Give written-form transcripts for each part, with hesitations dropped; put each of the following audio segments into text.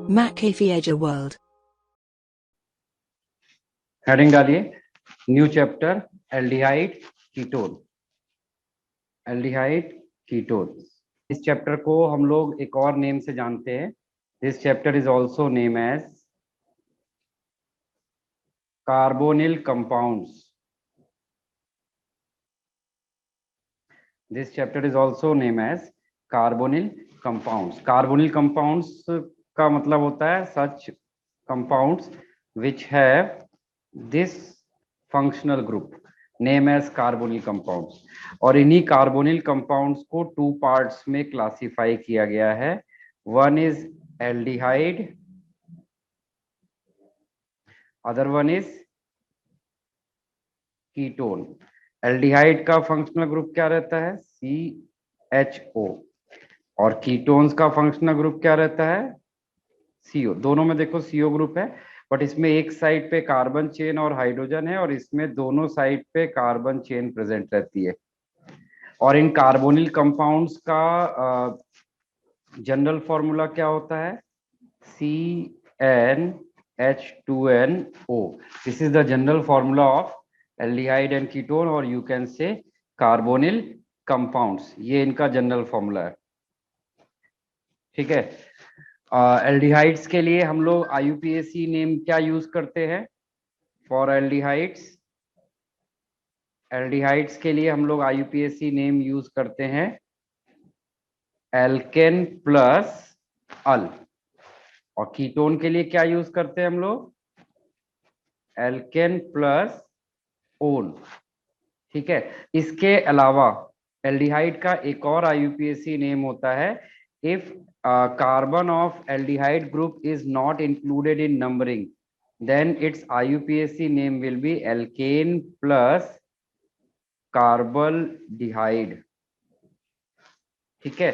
Macaphaeager world. Heading डालिए, new chapter aldehyde ketone. Aldehyde ketone, इस chapter को हम लोग एक और नेम से जानते हैं। This chapter is also name as carbonyl compounds. This chapter is also name as carbonyl compounds. Carbonyl compounds का मतलब होता है such compounds which have this functional group name as carbonyl compounds. और इन्हीं कार्बोनिल कंपाउंड्स को two parts में classify किया गया है। One is aldehyde, other one is ketone. Aldehyde का फंक्शनल ग्रुप क्या रहता है? CHO। और कीटोन्स का फंक्शनल ग्रुप क्या रहता है? CO। दोनों में देखो CO ग्रुप है, बट इसमें एक साइड पे कार्बन चेन और हाइड्रोजन है, और इसमें दोनों साइड पे कार्बन चेन प्रेजेंट रहती है। और इन कार्बोनिल कंपाउंड्स का जनरल फॉर्मूला क्या होता है? CnH2nO। This is the general formula of aldehyde and ketone, और you can say carbonyl compounds. ये इनका जनरल फॉर्मूला है, ठीक है। एल्डिहाइड्स के लिए हम लोग IUPAC नेम क्या यूज करते हैं? फॉर एल्डिहाइड्स, एल्डिहाइड्स के लिए हम लोग IUPAC नेम यूज करते हैं एल्केन प्लस अल। और कीटोन के लिए क्या यूज करते हैं हम लोग? एल्केन प्लस ओन, ठीक है। इसके अलावा एल्डिहाइड का एक और IUPAC नेम होता है, if carbon of aldehyde group is not included in numbering, then its IUPAC name will be alkane plus carbaldehyde, ठीक है।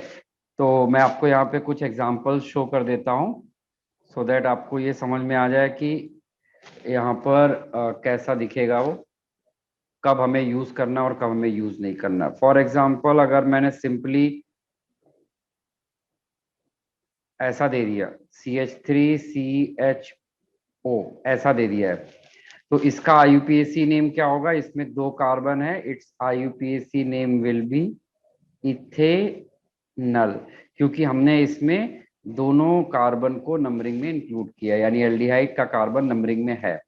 तो मैं आपको यहाँ पे कुछ एग्जांपल्स शो कर देता हूँ, सो दैट आपको ये समझ में आ जाए कि यहाँ पर कैसा दिखेगा वो, कब हमें यूज करना और कब हमें यूज नहीं करना। फॉर एग्जांपल, अगर मैंने सिंपली ऐसा दे दिया CH3CHO ऐसा दे दिया है, तो इसका IUPAC नेम क्या होगा? इसमें 2 कार्बन है, it's IUPAC name will B ethanal, क्योंकि हमने इसमें दोनों कार्बन को नंबरिंग में इंक्लूड किया, यानी एल्डिहाइड का कार्बन नंबरिंग में है।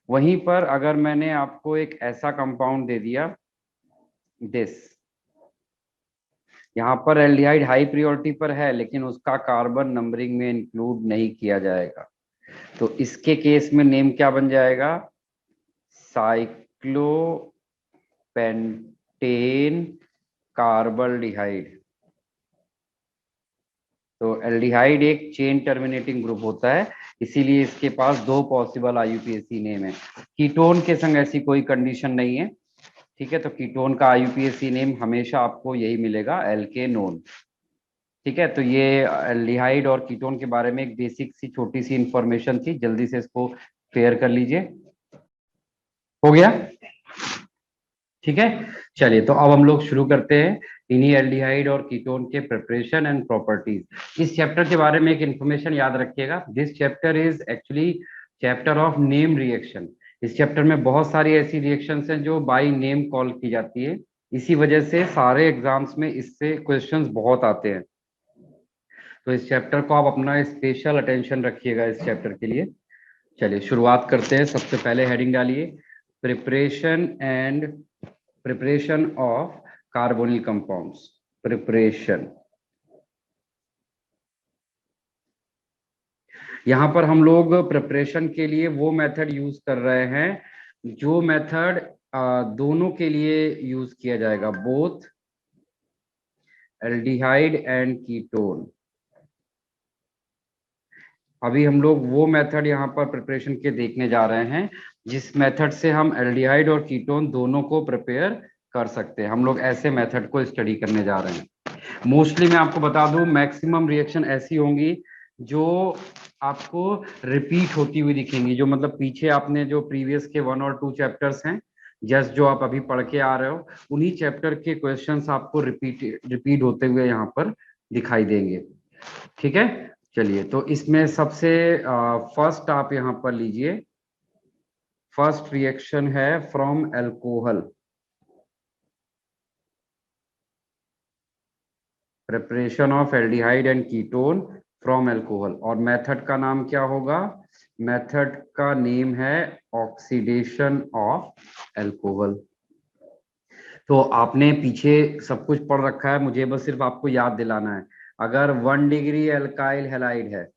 वहीं पर अगर मैंने आपको एक ऐसा कंपाउंड दे दिया, दिस, यहाँ पर एल्डिहाइड हाई प्रायोरिटी पर है, लेकिन उसका कार्बन नंबरिंग में इंक्लूड नहीं किया जाएगा, तो इसके केस में नेम क्या बन जाएगा? साइक्लोपेंटेन कार्बल्डिहाइड। तो एल्डिहाइड एक चेन टर्मिनेटिंग ग्रुप होता है, इसीलिए इसके पास 2 पॉसिबल IUPAC नेम है। कीटोन के संग ऐसी कोई कंडीशन नहीं है, ठीक है। तो कीटोन का IUPAC नेम हमेशा आपको यही मिलेगा, एल्केनोन, ठीक है। तो ये एल्डिहाइड और कीटोन के बारे में एक बेसिक सी छोटी सी इंफॉर्मेशन थी, जल्दी से इसको क्लियर कर लीजिए। हो गया, ठीक है। चलिए, तो अब हम लोग शुरू करते हैं इन्हीं एल्डिहाइड और कीटोन के प्रिपरेशन एंड प्रॉपर्टीज। इस चैप्टर के बारे में एक इंफॉर्मेशन याद रखिएगा, this chapter is actually chapter of name reaction. इस चैप्टर में बहुत सारी ऐसी रिएक्शंस हैं जो बाय नेम कॉल की जाती है, इसी वजह से सारे एग्जाम्स में इससे क्वेश्चंस बहुत आते हैं। तो इस चैप्टर को आप अपना स्पेशल अटेंशन रखिएगा इस चैप्टर के लिए। चलिए शुरुआत करते हैं। सबसे पहले हेडिंग डालिए, preparation of carbonyl compounds. Preparation, यहां पर हम लोग प्रिपरेशन के लिए वो मेथड यूज कर रहे हैं जो मेथड दोनों के लिए यूज किया जाएगा, बोथ एल्डिहाइड एंड कीटोन। अभी हम लोग वो मेथड यहाँ पर प्रिपरेशन के देखने जा रहे हैं जिस मेथड से हम एल्डिहाइड और कीटोन दोनों को प्रिपेयर कर सकते हैं। हम लोग ऐसे मेथड को स्टडी करने जा रहे हैं। मोस्टली मैं आपको बता दूं, मैक्सिमम रिएक्शन ऐसी होंगी जो आपको रिपीट होती हुई दिखेंगी, जो मतलब पीछे आपने जो प्रीवियस के 1 और 2 चैप्टर्स हैं, जस्ट जो आप अभी पढ़ के आ रहे हो, उन्हीं चैप्टर के क्वेश्चंस आपको रिपीट होते हुए यहाँ पर दिखाई देंगे। ठीक है, चलिए तो इसमें सबसे फर्स्ट आप यहां पर लीजिए, फर्स्ट रिएक्शन है from alcohol, preparation of aldehyde and ketone from alcohol, और मेथड का नाम क्या होगा? मेथड का नेम है ऑक्सीडेशन ऑफ अल्कोहल। तो आपने पीछे सब कुछ पढ़ रखा है, मुझे बस सिर्फ आपको याद दिलाना है। अगर 1 डिग्री एल्काइल हैलाइड है,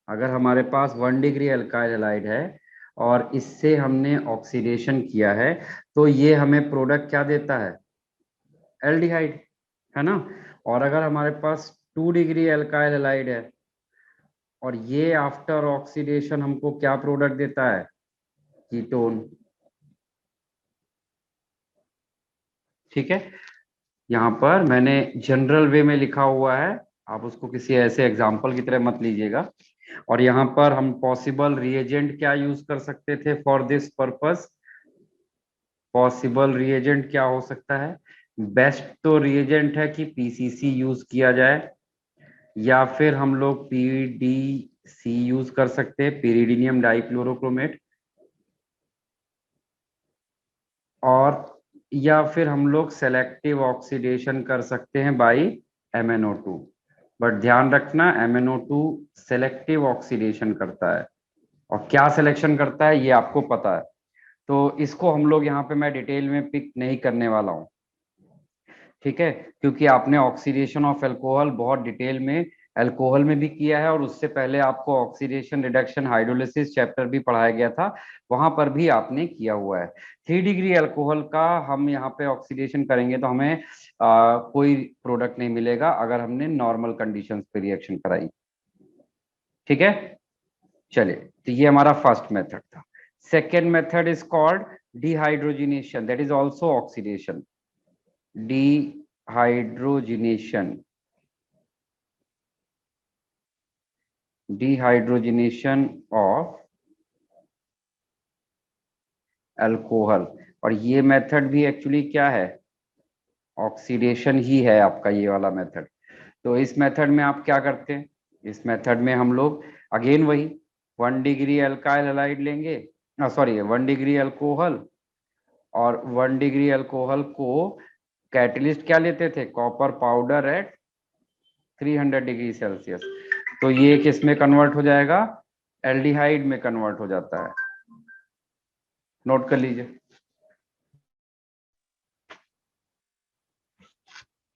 अगर हमारे पास 1 डिग्री एल्काइल हैलाइड है और इससे हमने ऑक्सीडेशन किया है, तो ये हमें प्रोडक्ट क्या देता है? एल्डिहाइड, है ना। और अगर हमारे पास 2 डिग्री एल्काइल हैलाइड है और ये आफ्टर ऑक्सीडेशन हमको क्या प्रोडक्ट देता है? कीटोन। ठीक है, यहाँ पर मैंने जनरल वे में लिखा हुआ है, आप उसको किसी ऐसे एग्जाम्पल की तरह मत लीजिएगा। और यहाँ पर हम पॉसिबल रिएजेंट क्या यूज कर सकते थे for this purpose? Possible reagent क्या हो सकता है? बेस्ट तो रिएजेंट है कि पीसीसी यूज किया जाए, या फिर हम लोग पीडीसी यूज कर सकते हैं, पिरिडिनियम डाइक्लोरोक्रोमेट, और या फिर हम लोग सेलेक्टिव ऑक्सीडेशन कर सकते हैं बाई MnO2। बट ध्यान रखना, MnO2 सेलेक्टिव ऑक्सीडेशन करता है, और क्या सिलेक्शन करता है ये आपको पता है। तो इसको हम लोग यहाँ पे मैं डिटेल में पिक नहीं करने वाला हूँ, ठीक है, क्योंकि आपने ऑक्सीडेशन ऑफ अल्कोहल बहुत डिटेल में अल्कोहल में भी किया है, और उससे पहले आपको ऑक्सीडेशन रिडक्शन हाइड्रोलिसिस चैप्टर भी पढ़ाया गया था, वहां पर भी आपने किया हुआ है। 3 डिग्री अल्कोहल का हम यहाँ पे ऑक्सीडेशन करेंगे तो हमें कोई प्रोडक्ट नहीं मिलेगा अगर हमने नॉर्मल कंडीशंस पे रिएक्शन कराई। ठीक है, चलिए, तो ये हमारा फर्स्ट मेथड था। Second method is called dehydrogenation, that is also oxidation. dehydrogenation, dehydrogenation of alcohol. और ये मेथड भी एक्चुअली क्या है? ऑक्सीडेशन ही है आपका ये वाला मेथड। तो इस मेथड में आप क्या करते हैं? इस मेथड में हम लोग अगेन वही 1 डिग्री अल्काइल हैलाइड लेंगे, सॉरी 1 डिग्री अल्कोहल, और 1 डिग्री अल्कोहल को कैटलिस्ट क्या लेते थे? Copper powder at 300 degree Celsius. तो ये किस में कन्वर्ट हो जाएगा? एल्डिहाइड में कन्वर्ट हो जाता है, नोट कर लीजिए।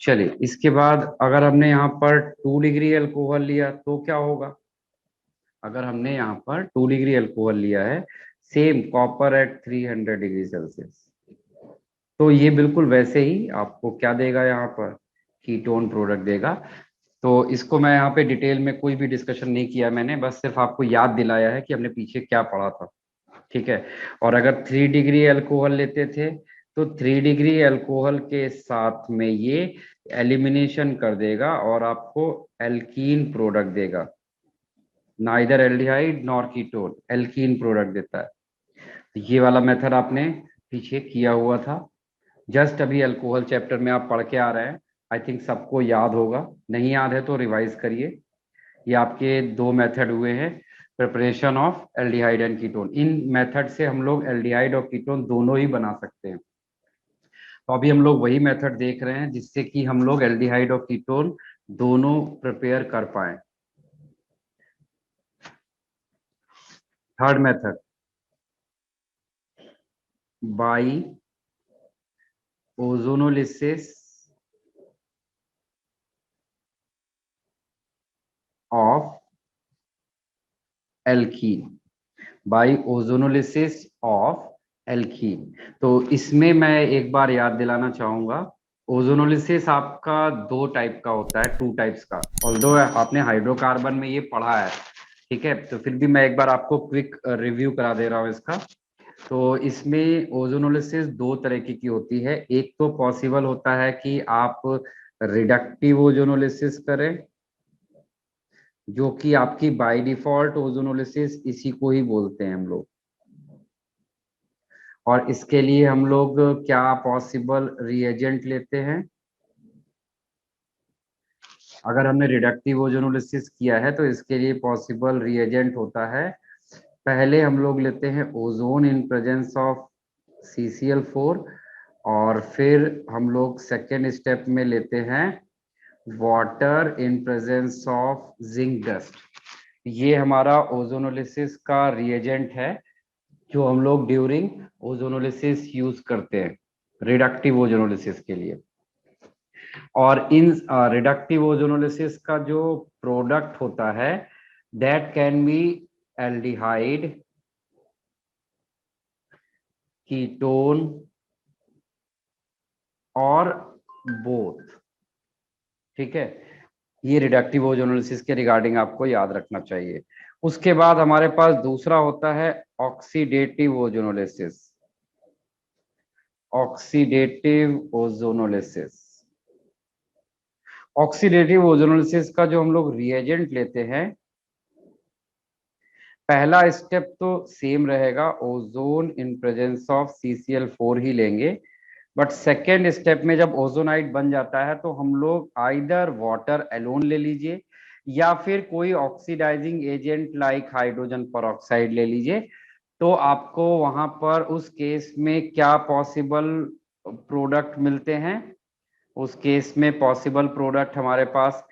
चलिए, इसके बाद अगर हमने यहाँ पर 2 डिग्री अल्कोहल लिया तो क्या होगा? अगर हमने यहाँ पर 2 डिग्री अल्कोहल लिया है, same copper at 300 degree Celsius, तो ये बिल्कुल वैसे ही आपको क्या देगा? यहाँ पर कीटोन प्रोडक्ट देगा। तो इसको मैं यहाँ पे डिटेल में कोई भी डिस्कशन नहीं किया मैंने, बस सिर्फ आपको याद दिलाया है कि हमने पीछे क्या पढ़ा था। ठीक है, और अगर 3 डिग्री अल्कोहल लेते थे तो 3 डिग्री अल्कोहल के साथ में ये एलिमिनेशन कर देगा और आपको एल्कीन प्रोडक्ट देगा, neither aldehyde nor ketone, alkene product देता है। तो ये वाला मेथड आपने पीछे किया हुआ था, जस्ट अभी अल्कोहल चैप्टर में आप पढ़ के आ रहे हैं। आई थिंक सबको याद होगा, नहीं याद है तो रिवाइज करिए। ये आपके दो मेथड हुए हैं, preparation of aldehyde and ketone. In method से हम लोग एल्डिहाइड और कीटोन दोनों ही बना सकते हैं। तो अभी हम लोग वही मेथड देख रहे हैं जिससे कि हम लोग एल्डिहाइड और कीटोन दोनों प्रिपेयर कर पाए। Third method, by ozonolysis of alkene, by ozonolysis of alkene. तो इसमें मैं एक बार याद दिलाना चाहूंगा, ओजोनोलिसिस आपका दो टाइप का होता है, टू टाइप्स का, ऑल्दो आपने हाइड्रोकार्बन में ये पढ़ा है, ठीक है, तो फिर भी मैं एक बार आपको क्विक रिव्यू करा दे रहा हूँ इसका। तो इसमें ओजोनोलिसिस दो तरीके की होती है। एक तो पॉसिबल होता है कि आप रिडक्टिव ओजोनोलिसिस करें, जो कि आपकी बाय डिफॉल्ट ओजोनोलिसिस इसी को ही बोलते हैं हम लोग। और इसके लिए हम लोग क्या पॉसिबल रिएजेंट लेते हैं? अगर हमने रिडक्टिव ओजोनोलिसिस किया है तो इसके लिए पॉसिबल रिएजेंट होता है, पहले हम लोग लेते हैं ozone in presence of CCl4, और फिर हम लोग सेकेंड स्टेप में लेते हैं water in presence of zinc dust. ये हमारा ओजोनोलिसिस का रिएजेंट है जो हम लोग ड्यूरिंग ओजोनोलिसिस यूज करते हैं रिडक्टिव ओजोनोलिसिस के लिए। और इन रिडक्टिव ओजोनोलिसिस का जो प्रोडक्ट होता है that can be aldehyde, ketone और बोथ। ठीक है, ये रिडक्टिव ओजोनोलिसिस के रिगार्डिंग आपको याद रखना चाहिए। उसके बाद हमारे पास दूसरा होता है oxidative ozonolysis. Oxidative ozonolysis, oxidative ozonolysis का जो हम लोग रिएजेंट लेते हैं, पहला स्टेप तो सेम रहेगा, ozone in presence of CCl4 ही लेंगे। बट सेकेंड स्टेप में जब ओजोनाइड बन जाता है तो हम लोग आइदर वाटर एलोन ले लीजिए या फिर कोई oxidising agent like hydrogen peroxide ले लीजिए। तो आपको वहां पर उस केस में क्या पॉसिबल प्रोडक्ट मिलते हैं? उस केस में पॉसिबल प्रोडक्ट हमारे पास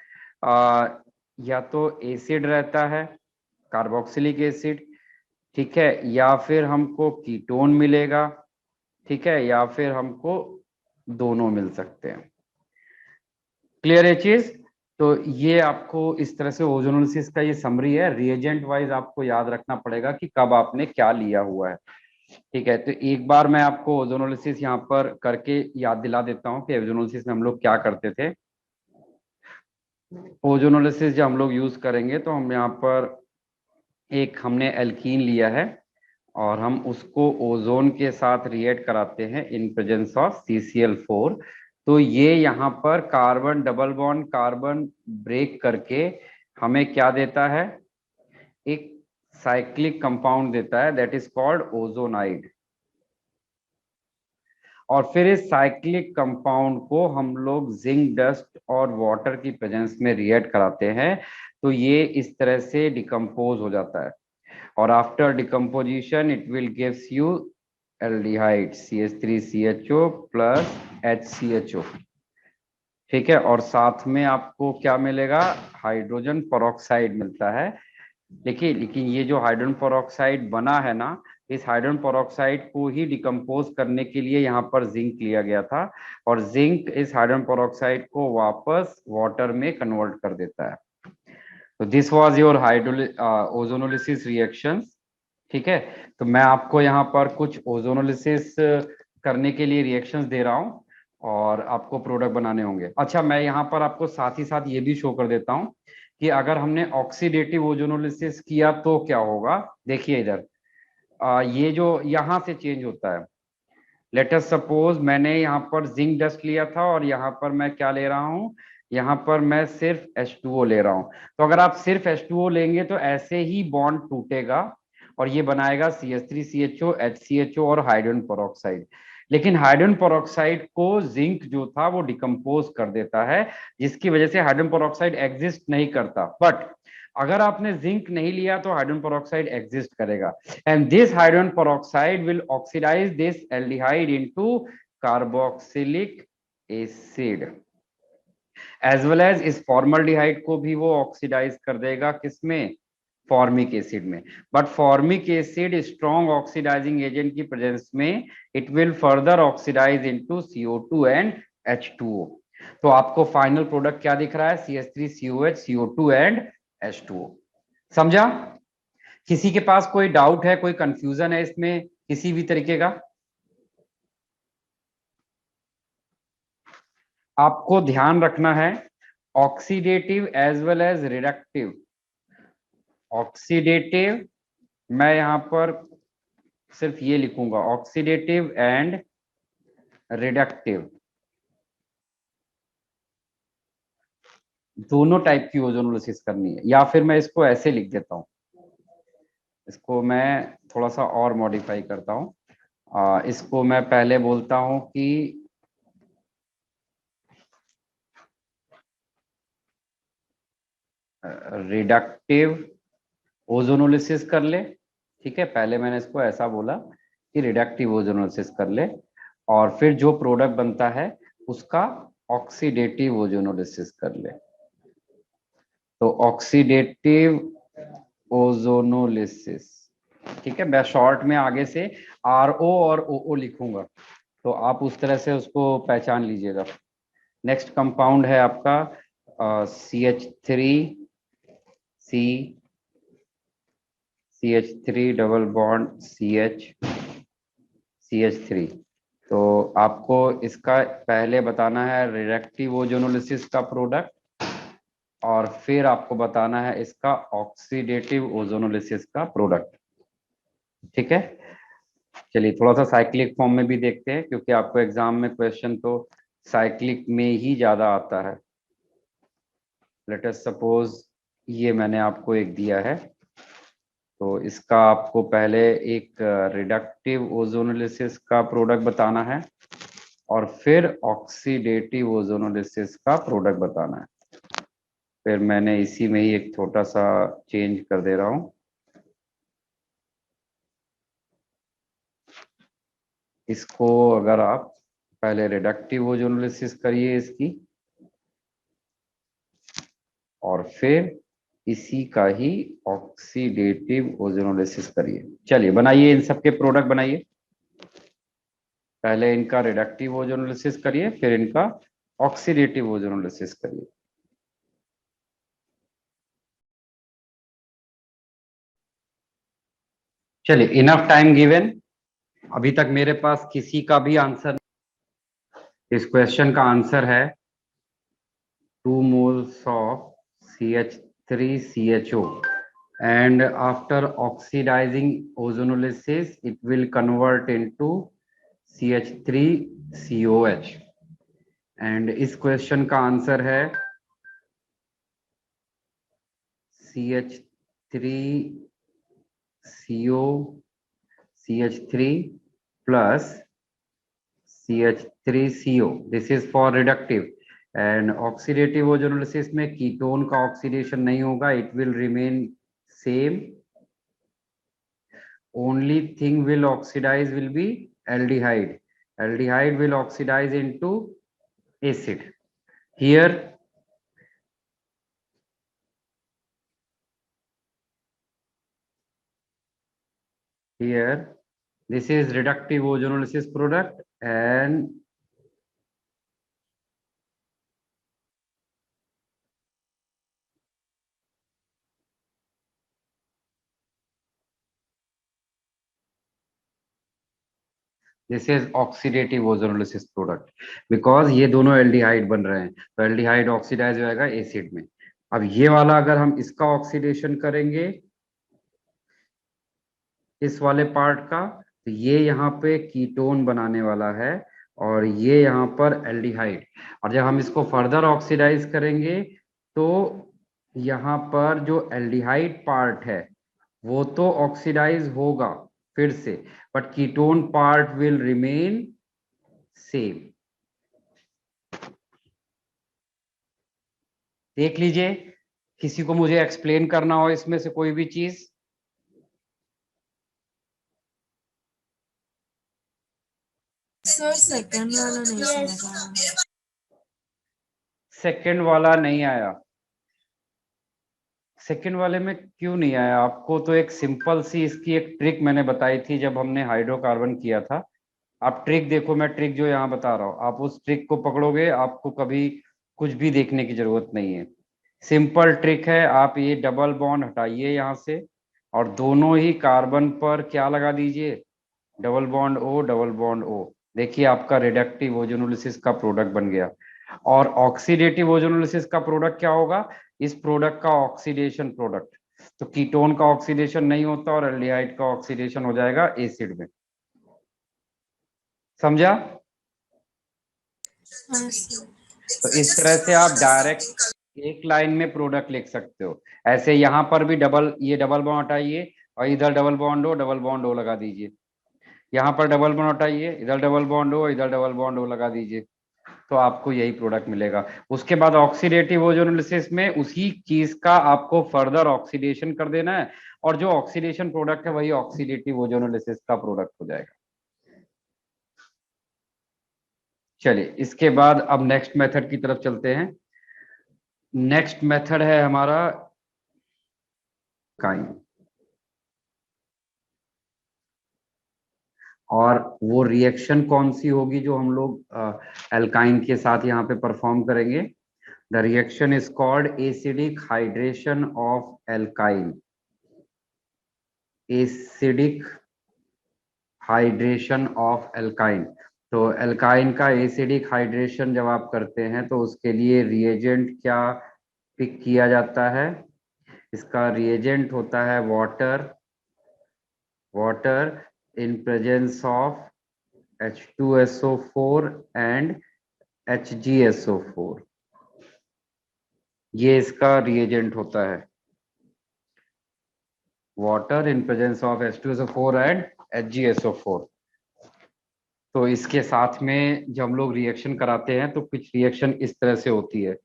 या तो एसिड रहता है, कार्बोक्सिलिक एसिड, ठीक है, या फिर हमको कीटोन मिलेगा, ठीक है, या फिर हमको दोनों मिल सकते हैं। क्लियर है चीज? तो ये आपको इस तरह से ओजोनोलिसिस का ये समरी है, रिएजेंट वाइज आपको याद रखना पड़ेगा कि कब आपने क्या लिया हुआ है। ठीक है, तो एक बार मैं आपको ओजोनोलिसिस यहाँ पर करके याद दिला देता हूँ कि ओजोनोलिसिस में हम लोग क्या करते थे। ओजोनोलिसिस जब हम लोग यूज करेंगे तो हम यहाँ पर एक हमने एल्कीन लिया है और हम उसको ओजोन के साथ रिएक्ट कराते हैं इन प्रेजेंस ऑफ CCl4। तो ये यहाँ पर carbon double bond carbon break करके हमें क्या देता है? एक साइक्लिक कंपाउंड देता है दैट इज कॉल्ड ओजोनाइड। और फिर इस साइक्लिक कंपाउंड को हम लोग जिंक डस्ट और वाटर की प्रेजेंस में रिएक्ट कराते हैं तो ये इस तरह से डिकम्पोज हो जाता है। और after decomposition it will gives you aldehyde CH3CHO plus HCHO। ठीक है, और साथ में आपको क्या मिलेगा? हाइड्रोजन पेरोक्साइड मिलता है। लेकिन ये जो हाइड्रोजन पेरोक्साइड बना है ना, इस हाइड्रोजन पेरोक्साइड को ही डिकम्पोज करने के लिए यहाँ पर जिंक लिया गया था और जिंक इस हाइड्रोजन पेरोक्साइड को वापस वाटर में कन्वर्ट कर देता है। तो this was your ozonolysis reactions. ठीक है, तो मैं आपको यहाँ पर कुछ ओजोनोलिसिस करने के लिए रिएक्शंस दे रहा हूँ और आपको प्रोडक्ट बनाने होंगे। अच्छा, मैं यहाँ पर आपको साथ ही साथ ये भी शो कर देता हूँ कि अगर हमने ऑक्सीडेटिव ओजोनोलिसिस किया तो क्या होगा। देखिए इधर ये जो यहाँ से चेंज होता है, लेट अस सपोज मैंने यहाँ पर जिंक डस्ट लिया था और यहाँ पर मैं क्या ले रहा हूँ? यहाँ पर मैं सिर्फ H2O ले रहा हूँ। तो अगर आप सिर्फ H2O लेंगे तो ऐसे ही बॉन्ड टूटेगा और ये बनाएगा CH3CHO HCHO और हाइड्रोजन पेरोक्साइड। लेकिन हाइड्रोजन पेरोक्साइड को जिंक जो था वो डिकम्पोज कर देता है, जिसकी वजह से हाइड्रोजन पेरोक्साइड एग्जिस्ट नहीं करता। बट अगर आपने जिंक नहीं लिया तो हाइड्रोजन पेरोक्साइड एग्जिस्ट करेगा, and this hydrogen peroxide will oxidize this aldehyde into carboxylic acid, as well as इस फॉर्मल्डिहाइड को भी वो ऑक्सीडाइज कर देगा किसमें? फॉर्मिक एसिड में। But formic acid strong oxidising agent की प्रेजेंस में it will further oxidise into CO2 and H2O। तो आपको फाइनल प्रोडक्ट क्या दिख रहा है? CH3COH CO2 and H2O। समझा? किसी के पास कोई डाउट है, कोई कंफ्यूजन है इसमें किसी भी तरीके का? आपको ध्यान रखना है oxidative as well as reductive. Oxidative, मैं यहां पर सिर्फ ये लिखूंगा, ऑक्सीडेटिव एंड रिडक्टिव दोनों टाइप की ओजोनोलिसिस करनी है। या फिर मैं इसको ऐसे लिख देता हूं, इसको मैं थोड़ा सा और मॉडिफाई करता हूं। इसको मैं पहले बोलता हूं कि रिडक्टिव ओजोनोलिसिस कर ले, ठीक है। पहले मैंने इसको ऐसा बोला कि रिडक्टिव ओजोनोलिसिस कर ले, और फिर जो प्रोडक्ट बनता है उसका ऑक्सीडेटिव ओजोनोलिसिस कर ले। तो ऑक्सीडेटिव ओजोनोलिसिस, ठीक है। मैं शॉर्ट में आगे से RO और OO लिखूंगा, तो आप उस तरह से उसको पहचान लीजिएगा। नेक्स्ट कंपाउंड है आपका CH3 डबल बॉन्ड CH3। तो आपको इसका पहले बताना है रिडक्टिव ओजोनोलिसिस का प्रोडक्ट, और फिर आपको बताना है इसका ऑक्सीडेटिव ओजोनोलिसिस का प्रोडक्ट, ठीक है। चलिए थोड़ा सा साइक्लिक फॉर्म में भी देखते हैं, क्योंकि आपको एग्जाम में क्वेश्चन तो साइक्लिक में ही ज्यादा आता है। लेट अस सपोज ये मैंने आपको एक दिया है, तो इसका आपको पहले एक रिडक्टिव ओजोनोलिसिस का प्रोडक्ट बताना है, और फिर ऑक्सीडेटिव ओजोनोलिसिस का प्रोडक्ट बताना है। फिर मैंने इसी में ही एक छोटा सा चेंज कर दे रहा हूं। इसको अगर आप पहले रिडक्टिव ओजोनोलिसिस करिए इसकी, और फिर इसी का ही ऑक्सीडेटिव ओजोनोलिसिस करिए। चलिए बनाइए, इन सबके प्रोडक्ट बनाइए। पहले इनका रिडक्टिव ओजोनोलिसिस करिए, फिर इनका ऑक्सीडेटिव ओजोनोलिसिस करिए। चलिए इनफ टाइम गिवन। अभी तक मेरे पास किसी का भी आंसर, इस क्वेश्चन का आंसर है 2 moles of CH3CHO, and after oxidizing ozonolysis it will convert into CH3COH, and इस क्वेश्चन का आंसर है CH3CO plus CH3CO. This is for reductive, and oxidative ozonolysis में कीटोन का ऑक्सीडेशन नहीं होगा, it will remain same. Only thing will oxidize will be aldehyde. Aldehyde will oxidize into acid. Here this is reductive ozonolysis product, and this is oxidative ozonolysis product, because ये दोनों aldehyde बन रहे हैं, तो aldehyde oxidise हो जाएगा acid में। अब ये वाला अगर हम इसका ऑक्सीडेशन करेंगे इस वाले पार्ट का, तो ये यहाँ पे कीटोन बनाने वाला है, और ये यहाँ पर एल्डिहाइड। और जब हम इसको फर्दर ऑक्सीडाइज करेंगे तो यहाँ पर जो एल्डिहाइड पार्ट है वो तो ऑक्सीडाइज होगा फिर से, but ketone part will remain same. देख लीजिए, किसी को मुझे एक्सप्लेन करना हो इसमें से कोई भी चीज। सर सेकंड वाला नहीं समझ। सेकंड वाला नहीं आया? सेकंड वाले में क्यों नहीं आया आपको? तो एक सिंपल सी इसकी एक ट्रिक मैंने बताई थी जब हमने हाइड्रोकार्बन किया था। आप ट्रिक देखो, मैं ट्रिक जो यहाँ बता रहा हूँ, आप उस ट्रिक को पकड़ोगे, आपको कभी कुछ भी देखने की जरूरत नहीं है। सिंपल ट्रिक है, आप ये डबल बॉन्ड हटाइए यहाँ से, और दोनों ही कार्बन पर क्या लगा दीजिए, double bond O, double bond O। देखिए आपका रिडक्टिव ओजोनोलिसिस का प्रोडक्ट बन गया। और ऑक्सीडेटिव ओजोनोलिसिस का प्रोडक्ट क्या होगा, इस प्रोडक्ट का ऑक्सीडेशन प्रोडक्ट। तो कीटोन का ऑक्सीडेशन नहीं होता और एल्डिहाइड का ऑक्सीडेशन हो जाएगा एसिड में। समझा? तो इस तरह से आप डायरेक्ट एक लाइन में प्रोडक्ट लिख सकते हो। ऐसे यहाँ पर भी ये डबल बॉन्ड हटाइए, और इधर डबल बॉन्ड O लगा दीजिए। यहाँ पर डबल बॉन्ड हटाइए, इधर डबल बॉन्ड O, इधर डबल बॉन्ड O लगा दीजिए। तो आपको यही प्रोडक्ट मिलेगा। उसके बाद ऑक्सीडेटिव ओजोनोलिसिस में उसी चीज का आपको फर्दर ऑक्सीडेशन कर देना है, और जो ऑक्सीडेशन प्रोडक्ट है वही ऑक्सीडेटिव ओजोनोलिसिस का प्रोडक्ट हो जाएगा। चलिए इसके बाद अब नेक्स्ट मेथड की तरफ चलते हैं। नेक्स्ट मेथड है हमारा काइन, और वो रिएक्शन कौन सी होगी जो हम लोग एल्काइन के साथ यहाँ पे परफॉर्म करेंगे। The reaction is called acidic hydration of alkyne. Acidic hydration of alkyne. तो एल्काइन का एसिडिक हाइड्रेशन जब आप करते हैं तो उसके लिए रिएजेंट क्या पिक किया जाता है। इसका रिएजेंट होता है water, water in presence of H2SO4 and HgSO4, ये इसका रिएजेंट होता है। Water in presence of H2SO4 and HgSO4। तो इसके साथ में जब हम लोग रिएक्शन कराते हैं तो कुछ रिएक्शन इस तरह से होती है।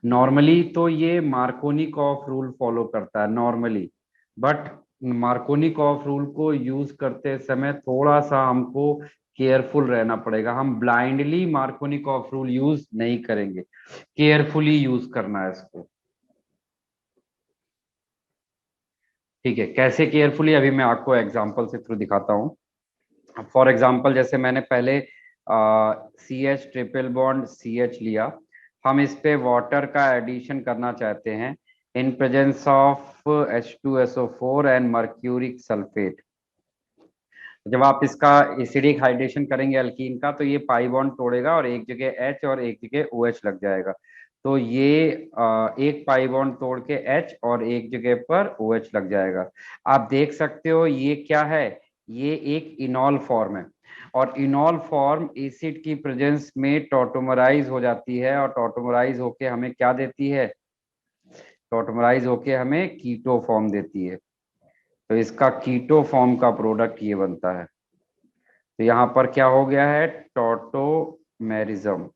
नॉर्मली तो ये मार्कोनिकॉफ रूल फॉलो करता है नॉर्मली, बट मार्कोनिकॉफ रूल को यूज करते समय थोड़ा सा हमको केयरफुल रहना पड़ेगा। हम ब्लाइंडली मार्कोनिकॉफ रूल यूज नहीं करेंगे, केयरफुली यूज करना है इसको। ठीक है, कैसे केयरफुली अभी मैं आपको एग्जांपल से थ्रू दिखाता हूँ। फॉर एग्जांपल जैसे मैंने पहले CH ट्रिपल बॉन्ड CH लिया, हम इस पे वाटर का एडिशन करना चाहते हैं in presence of H2SO4 and mercuric sulphate. जब आप इसका एसिडिक हाइड्रेशन करेंगे एल्कीन का तो ये पाई बॉन्ड तोड़ेगा और एक जगह H और एक जगह OH लग जाएगा। तो ये एक पाई बॉन्ड तोड़ के H और एक जगह पर OH लग जाएगा। आप देख सकते हो ये क्या है, ये एक इनॉल फॉर्म है, और इनॉल फॉर्म एसिड की प्रेजेंस में टॉटोमराइज हो जाती है, और टॉटोमराइज होके हमें क्या देती है, टॉटोमराइज होके हमें कीटो फॉर्म देती है। तो इसका कीटो फॉर्म का प्रोडक्ट ये बनता है। तो यहाँ पर क्या हो गया है, टॉटोमेरिज्म।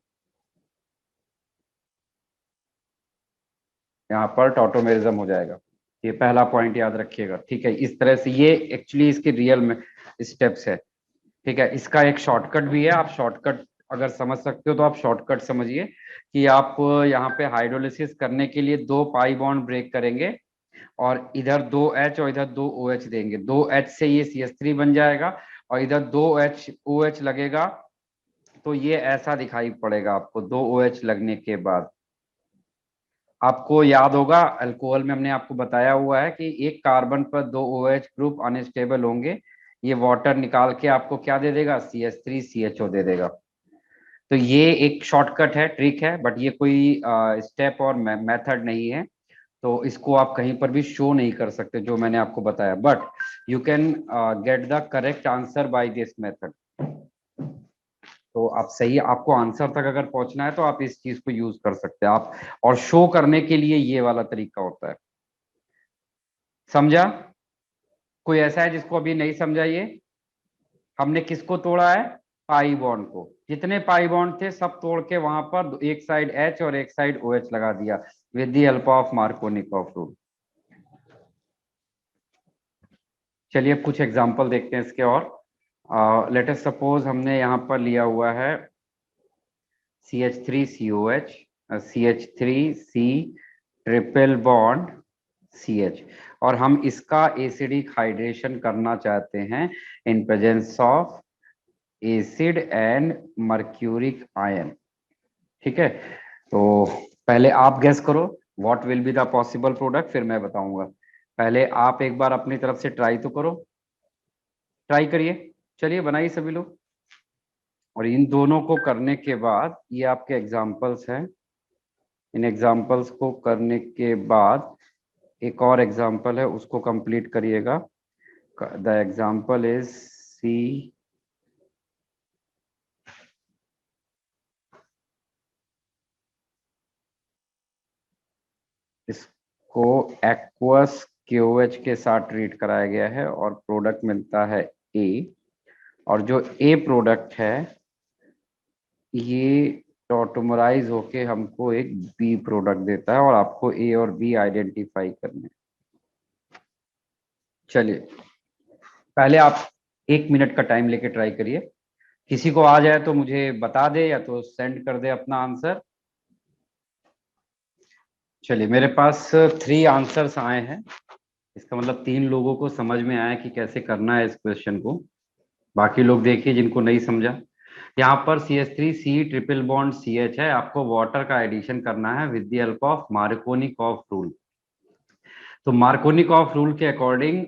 यहाँ पर टॉटोमेरिज्म हो जाएगा। ये पहला पॉइंट याद रखिएगा। ठीक है, इस तरह से ये एक्चुअली इसके रियल में स्टेप्स है। ठीक है, इसका एक शॉर्टकट भी है। आप शॉर्टकट अगर समझ सकते हो तो आप शॉर्टकट समझिए कि आप यहाँ पे हाइड्रोलिसिस करने के लिए 2 पाई बॉन्ड ब्रेक करेंगे और इधर 2H और इधर 2OH देंगे। 2H से ये CH3 बन जाएगा और इधर 2HOH लगेगा, तो ये ऐसा दिखाई पड़ेगा आपको 2OH लगने के बाद। आपको याद होगा अल्कोहल में हमने आपको बताया हुआ है कि एक कार्बन पर 2OH ग्रुप अनस्टेबल होंगे, ये वाटर निकाल के आपको क्या दे देगा, CH3CHO दे देगा। तो ये एक शॉर्टकट है, ट्रिक है, बट ये कोई स्टेप और मेथड नहीं है, तो इसको आप कहीं पर भी शो नहीं कर सकते जो मैंने आपको बताया। But you can get the correct answer by this method. तो आप सही, आपको आंसर तक अगर पहुंचना है तो आप इस चीज को यूज कर सकते हैं आप, और शो करने के लिए ये वाला तरीका होता है। समझा? कोई ऐसा है जिसको अभी नहीं समझा? ये हमने किसको तोड़ा है, पाई बॉन्ड को। जितने पाई बॉन्ड थे सब तोड़ के वहां पर एक साइड H और एक साइड OH लगा दिया with the help of Markovnikov rule. चलिए अब कुछ एग्जांपल देखते हैं इसके। और लेट अस सपोज हमने यहाँ पर लिया हुआ है CH3COH, CH3C triple bond CH, और हम इसका एसिडिक हाइड्रेशन करना चाहते हैं in presence of acid and mercuric ion. ठीक है, तो पहले आप गेस करो what will be the possible product, फिर मैं बताऊंगा। पहले आप एक बार अपनी तरफ से ट्राई तो करो, ट्राई करिए। चलिए बनाइए सभी लोग। और इन दोनों को करने के बाद, ये आपके एग्जाम्पल्स हैं, इन एग्जाम्पल्स को करने के बाद एक और एग्जाम्पल है उसको कंप्लीट करिएगा। द एग्जाम्पल इज सी, इसको एक्वस KOH के साथ ट्रीट कराया गया है और प्रोडक्ट मिलता है A। और जो A प्रोडक्ट है ये टॉटोमराइज होके हमको एक बी प्रोडक्ट देता है और आपको ए और बी आइडेंटिफाई करने हैं। चलिए पहले आप 1 मिनट का टाइम लेके ट्राई करिए, किसी को आ जाए तो मुझे बता दे या तो सेंड कर दे अपना आंसर। चलिए मेरे पास 3 आंसर्स आए हैं, इसका मतलब 3 लोगों को समझ में आया कि कैसे करना है इस क्वेश्चन को। बाकी लोग देखिए जिनको नहीं समझा। यहाँ पर CH3 C triple bond CH है, आपको वाटर का एडिशन करना है with the help of Markovnikov rule. तो मार्कोनिकॉफ रूल के according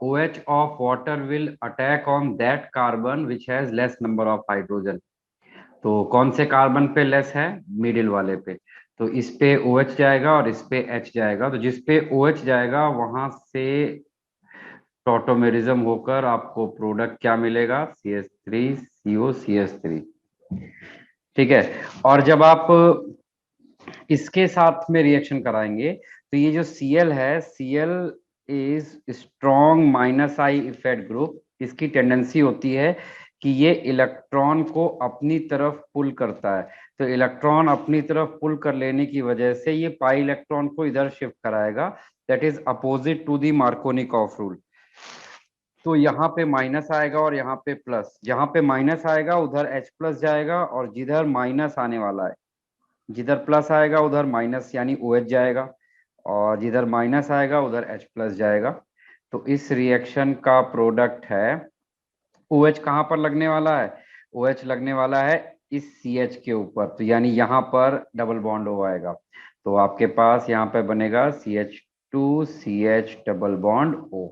OH of water will attack on that carbon which has less number of hydrogen. तो कौन से कार्बन पे लेस है? मिडिल वाले पे। तो इस पे OH जाएगा और इस पे H जाएगा, तो जिस पे OH जाएगा वहां से टॉटोमेरिज्म होकर आपको प्रोडक्ट क्या मिलेगा? CH3COCH3। ठीक है। और जब आप इसके साथ में रिएक्शन कराएंगे तो ये जो Cl है, Cl is strong -I effect group. इसकी टेंडेंसी होती है कि ये इलेक्ट्रॉन को अपनी तरफ पुल करता है। तो इलेक्ट्रॉन अपनी तरफ पुल कर लेने की वजह से ये पाई इलेक्ट्रॉन को इधर शिफ्ट कराएगा, that is opposite to the Markovnikov rule. तो यहाँ पे माइनस आएगा और यहाँ पे प्लस, जहाँ पे माइनस आएगा उधर H प्लस जाएगा और जिधर माइनस आने वाला है, जिधर प्लस आएगा उधर माइनस यानी OH जाएगा, और जिधर माइनस आएगा उधर H प्लस जाएगा। तो इस रिएक्शन का प्रोडक्ट है, OH कहाँ पर लगने वाला है? OH लगने वाला है इस CH के ऊपर, तो यानी यहाँ पर डबल बॉन्ड हो आएगा। तो आपके पास यहाँ पे बनेगा CH2CH डबल बॉन्ड O।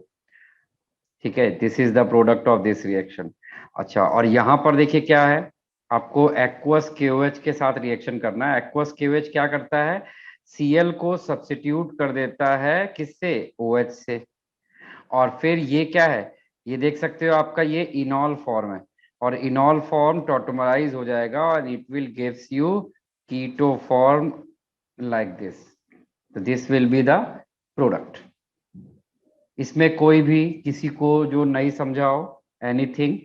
ठीक है, this is the product of this reaction. अच्छा, और यहाँ पर देखिए क्या है, आपको एक्वस KOH के साथ रिएक्शन करना है। एक्वस KOH क्या करता है? Cl को सब्स्टिट्यूट कर देता है किससे? OH से। और फिर ये क्या है, ये देख सकते हो आपका ये इनॉल फॉर्म है, और इनॉल फॉर्म टॉटोमराइज हो जाएगा और it will gives you keto form like this. तो this will be the product. इसमें कोई भी किसी को जो नहीं समझा हो, एनीथिंग?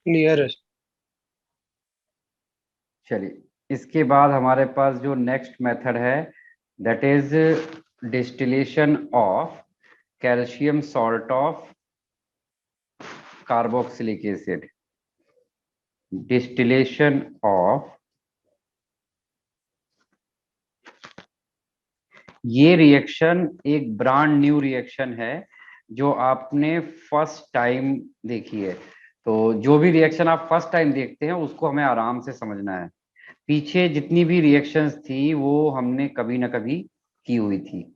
क्लियर है। चलिए इसके बाद हमारे पास जो नेक्स्ट मेथड है that is distillation of calcium salt of carboxylic acid. Distillation of, ये रिएक्शन एक ब्रांड न्यू रिएक्शन है जो आपने फर्स्ट टाइम देखी है। तो जो भी रिएक्शन आप फर्स्ट टाइम देखते हैं उसको हमें आराम से समझना है। पीछे जितनी भी रिएक्शंस थी वो हमने कभी ना कभी की हुई थी।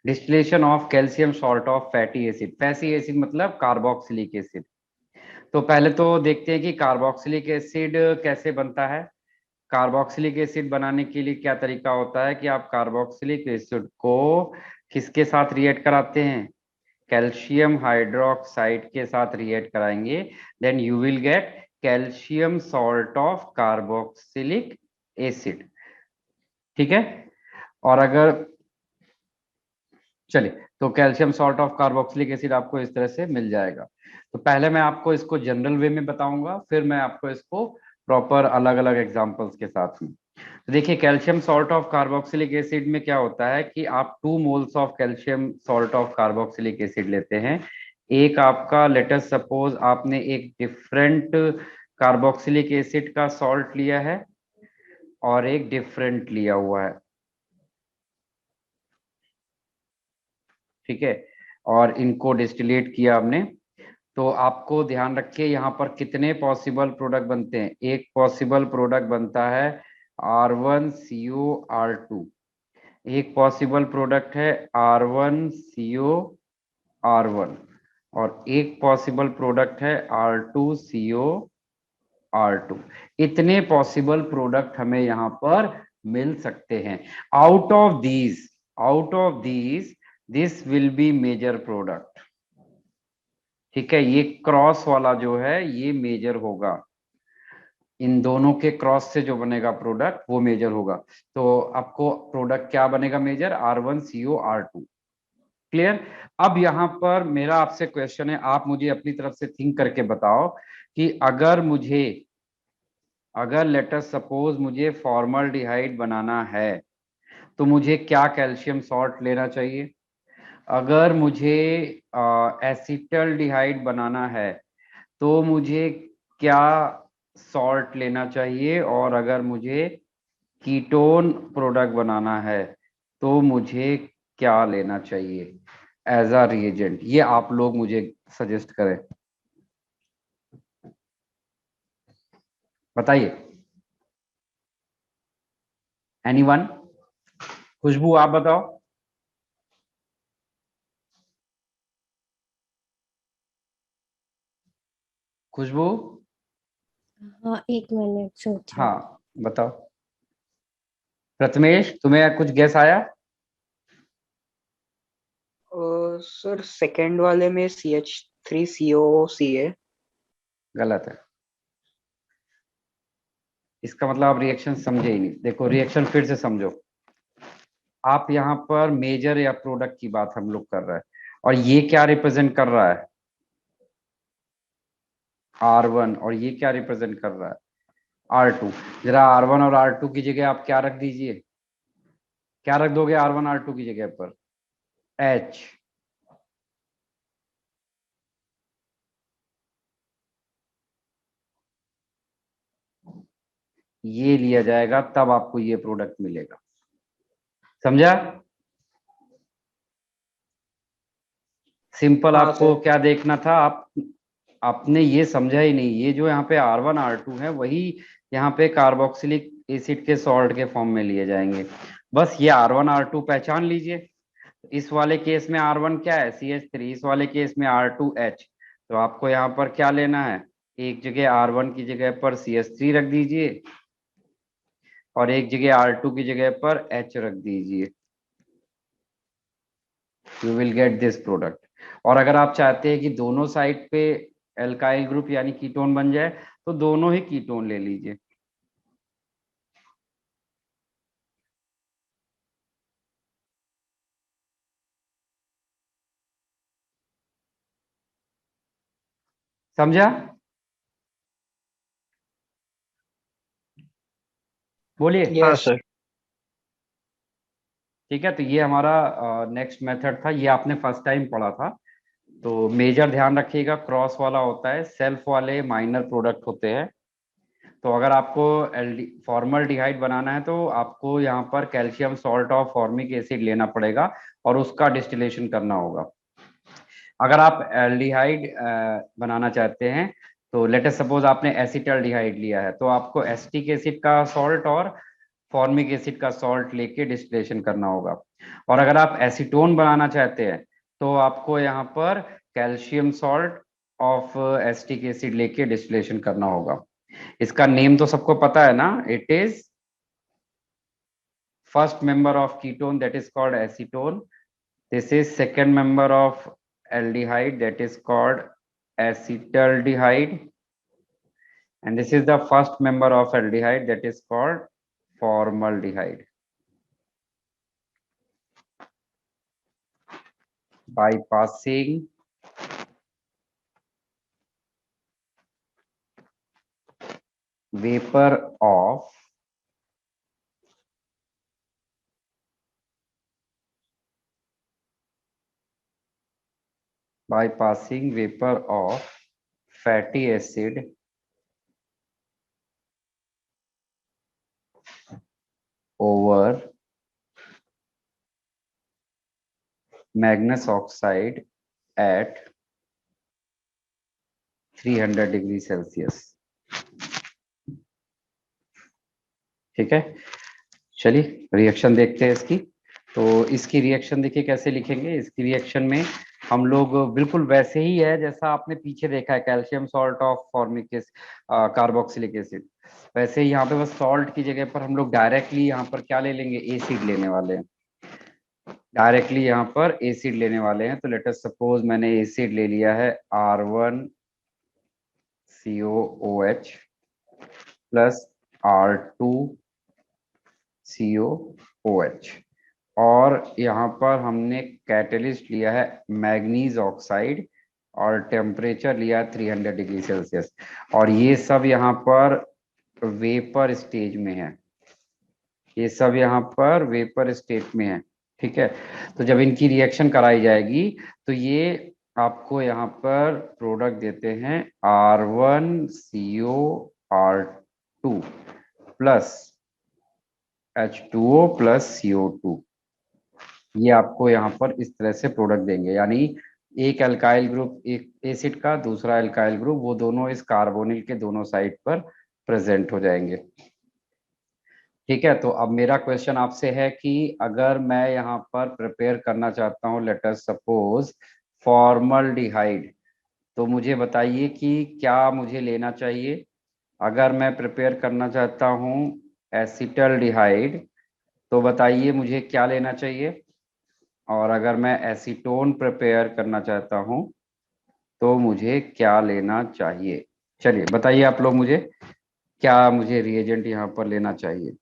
Distillation of calcium salt of fatty acid. Fatty acid मतलब कार्बोक्सिलिक एसिड। तो पहले तो देखते हैं कि कार्बोक्सिलिक एसिड कैसे बनता है। कार्बोक्सिलिक एसिड बनाने के लिए क्या तरीका होता है कि आप कार्बोक्सिलिक एसिड को किसके साथ रिएक्ट कराते हैं? कैल्शियम हाइड्रोक्साइड के साथ रिएक्ट कराएंगे, then you will get calcium salt of carboxylic acid. ठीक है। और अगर चलिए, तो calcium salt of carboxylic acid आपको इस तरह से मिल जाएगा। तो पहले मैं आपको इसको जनरल वे में बताऊंगा, फिर मैं आपको इसको प्रॉपर अलग अलग एग्जांपल्स के साथ में। तो देखिए calcium salt of carboxylic acid में क्या होता है कि आप 2 moles of calcium salt of carboxylic acid लेते हैं। एक आपका लेटस सपोज आपने एक डिफरेंट कार्बोक्सिलिक एसिड का सॉल्ट लिया है और एक डिफरेंट लिया हुआ है। ठीक है, और इनको डिस्टिलेट किया हमने। तो आपको ध्यान रखिए यहाँ पर कितने पॉसिबल प्रोडक्ट बनते हैं। एक पॉसिबल प्रोडक्ट बनता है R1COR2, एक पॉसिबल प्रोडक्ट है R1COR1, और एक पॉसिबल प्रोडक्ट है R2COR2। इतने पॉसिबल प्रोडक्ट हमें यहाँ पर मिल सकते हैं। Out of these this will be major product. ठीक है, ये क्रॉस वाला जो है ये मेजर होगा, इन दोनों के क्रॉस से जो बनेगा प्रोडक्ट वो मेजर होगा। तो आपको प्रोडक्ट क्या बनेगा मेजर? R1COR2। क्लियर। अब यहाँ पर मेरा आपसे क्वेश्चन है, आप मुझे अपनी तरफ से थिंक करके बताओ कि अगर लेट अस सपोज मुझे फॉर्मल्डिहाइड बनाना है तो मुझे क्या कैल्शियम सॉल्ट लेना चाहिए। अगर मुझे एसिटल्डिहाइड बनाना है तो मुझे क्या सॉल्ट लेना चाहिए। और अगर मुझे कीटोन प्रोडक्ट बनाना है तो मुझे क्या लेना चाहिए एज अ रिएजेंट। ये आप लोग मुझे सजेस्ट करें, बताइए। एनीवन? खुशबू आप बताओ। खुशबू? हाँ, 1 मिनट सोच रही हूँ। हाँ बताओ। प्रथमेश तुम्हें कुछ गेस आया? सर सेकंड वाले में CH3COC है। गलत है। इसका मतलब आप रिएक्शन समझे ही नहीं। देखो रिएक्शन फिर से समझो। आप यहाँ पर मेजर या प्रोडक्ट की बात हम लोग कर रहे हैं और ये क्या रिप्रेजेंट कर रहा है, R1, और ये क्या रिप्रेजेंट कर रहा है, R2। जरा R1 और R2 की जगह आप क्या रख दीजिए, क्या रख दोगे R1 R2 की जगह पर, H। ये लिया जाएगा तब आपको ये प्रोडक्ट मिलेगा, समझा। सिंपल। हाँ आपको सर। क्या देखना था, आपने ये समझा ही नहीं। ये जो यहाँ पे R1 R2 है वही यहाँ पे कार्बोक्सिलिक एसिड के सॉल्ट के फॉर्म में लिए जाएंगे। बस ये R1 R2 पहचान लीजिए। इस वाले केस में R1 क्या है, CH3। इस वाले केस में R2 H। तो आपको यहाँ पर क्या लेना है, एक जगह R1 की जगह पर CH3 रख दीजिए और एक जगह R2 की जगह पर H रख दीजिए। You will get this product. और अगर आप चाहते हैं कि दोनों साइड पे एल्काइल ग्रुप यानी कीटोन बन जाए तो दोनों ही कीटोन ले लीजिए। समझा? बोलिए। हाँ सर। ठीक है, तो ये हमारा नेक्स्ट मेथड था। ये आपने फर्स्ट टाइम पढ़ा था। तो मेजर ध्यान रखिएगा, क्रॉस वाला होता है, सेल्फ वाले माइनर प्रोडक्ट होते हैं। तो अगर आपको फॉर्मल्डिहाइड बनाना है तो आपको यहाँ पर कैल्शियम सॉल्ट और फॉर्मिक एसिड लेना पड़ेगा और उसका डिस्टिलेशन करना होगा। अगर आप एल्डिहाइड बनाना चाहते हैं तो लेट अस सपोज आपने एसिटल्डिहाइड लिया है तो आपको एसिटिक एसिड का सॉल्ट और फॉर्मिक एसिड का सॉल्ट लेके डिस्टिलेशन करना होगा। और अगर आप एसीटोन बनाना चाहते हैं तो आपको यहाँ पर calcium salt of acetic acid लेके डिस्टिलेशन करना होगा। इसका नेम तो सबको पता है ना, it is first member of ketone that is called acetone. This is second member of aldehyde that is called acetaldehyde, and this is the first member of aldehyde that is called formaldehyde. Bypassing vapor of fatty acid over manganese oxide at 300 degree Celsius. ठीक है, चलिए reaction देखते हैं इसकी। तो इसकी reaction देखिए कैसे लिखेंगे। इसकी रिएक्शन में हम लोग बिल्कुल वैसे ही है जैसा आपने पीछे देखा है, calcium salt of formic carboxylic acid. वैसे ही यहाँ पे बस सॉल्ट की जगह पर हम लोग डायरेक्टली यहाँ पर क्या ले लेंगे, एसिड लेने वाले हैं। डायरेक्टली यहाँ पर एसिड लेने वाले हैं। तो लेट अस सपोज मैंने एसिड ले लिया है R1COOH प्लस R2COOH और यहाँ पर हमने कैटलिस्ट लिया है मैग्नीज ऑक्साइड और टेम्परेचर लिया है 300 डिग्री सेल्सियस, और ये सब यहाँ पर वेपर स्टेज में है, ये सब यहाँ पर वेपर स्टेट में है। ठीक है, तो जब इनकी रिएक्शन कराई जाएगी तो ये आपको यहाँ पर प्रोडक्ट देते हैं R1CO R2 plus H2O plus CO2। ये आपको यहाँ पर इस तरह से प्रोडक्ट देंगे, यानी एक अल्काइल ग्रुप एक एसिड का, दूसरा अल्काइल ग्रुप, वो दोनों इस कार्बोनिल के दोनों साइड पर प्रेजेंट हो जाएंगे। ठीक है, तो अब मेरा क्वेश्चन आपसे है कि अगर मैं यहाँ पर प्रिपेयर करना चाहता हूँ लेट अस सपोज फॉर्मल्डिहाइड, तो मुझे बताइए कि क्या मुझे लेना चाहिए। अगर मैं प्रिपेयर करना चाहता हूँ एसिटल्डिहाइड, तो बताइए मुझे क्या लेना चाहिए। और अगर मैं एसीटोन प्रिपेयर करना चाहता हूँ तो मुझे क्या लेना चाहिए। चलिए बताइए आप लोग मुझे, क्या मुझे रिएजेंट यहाँ पर लेना चाहिए।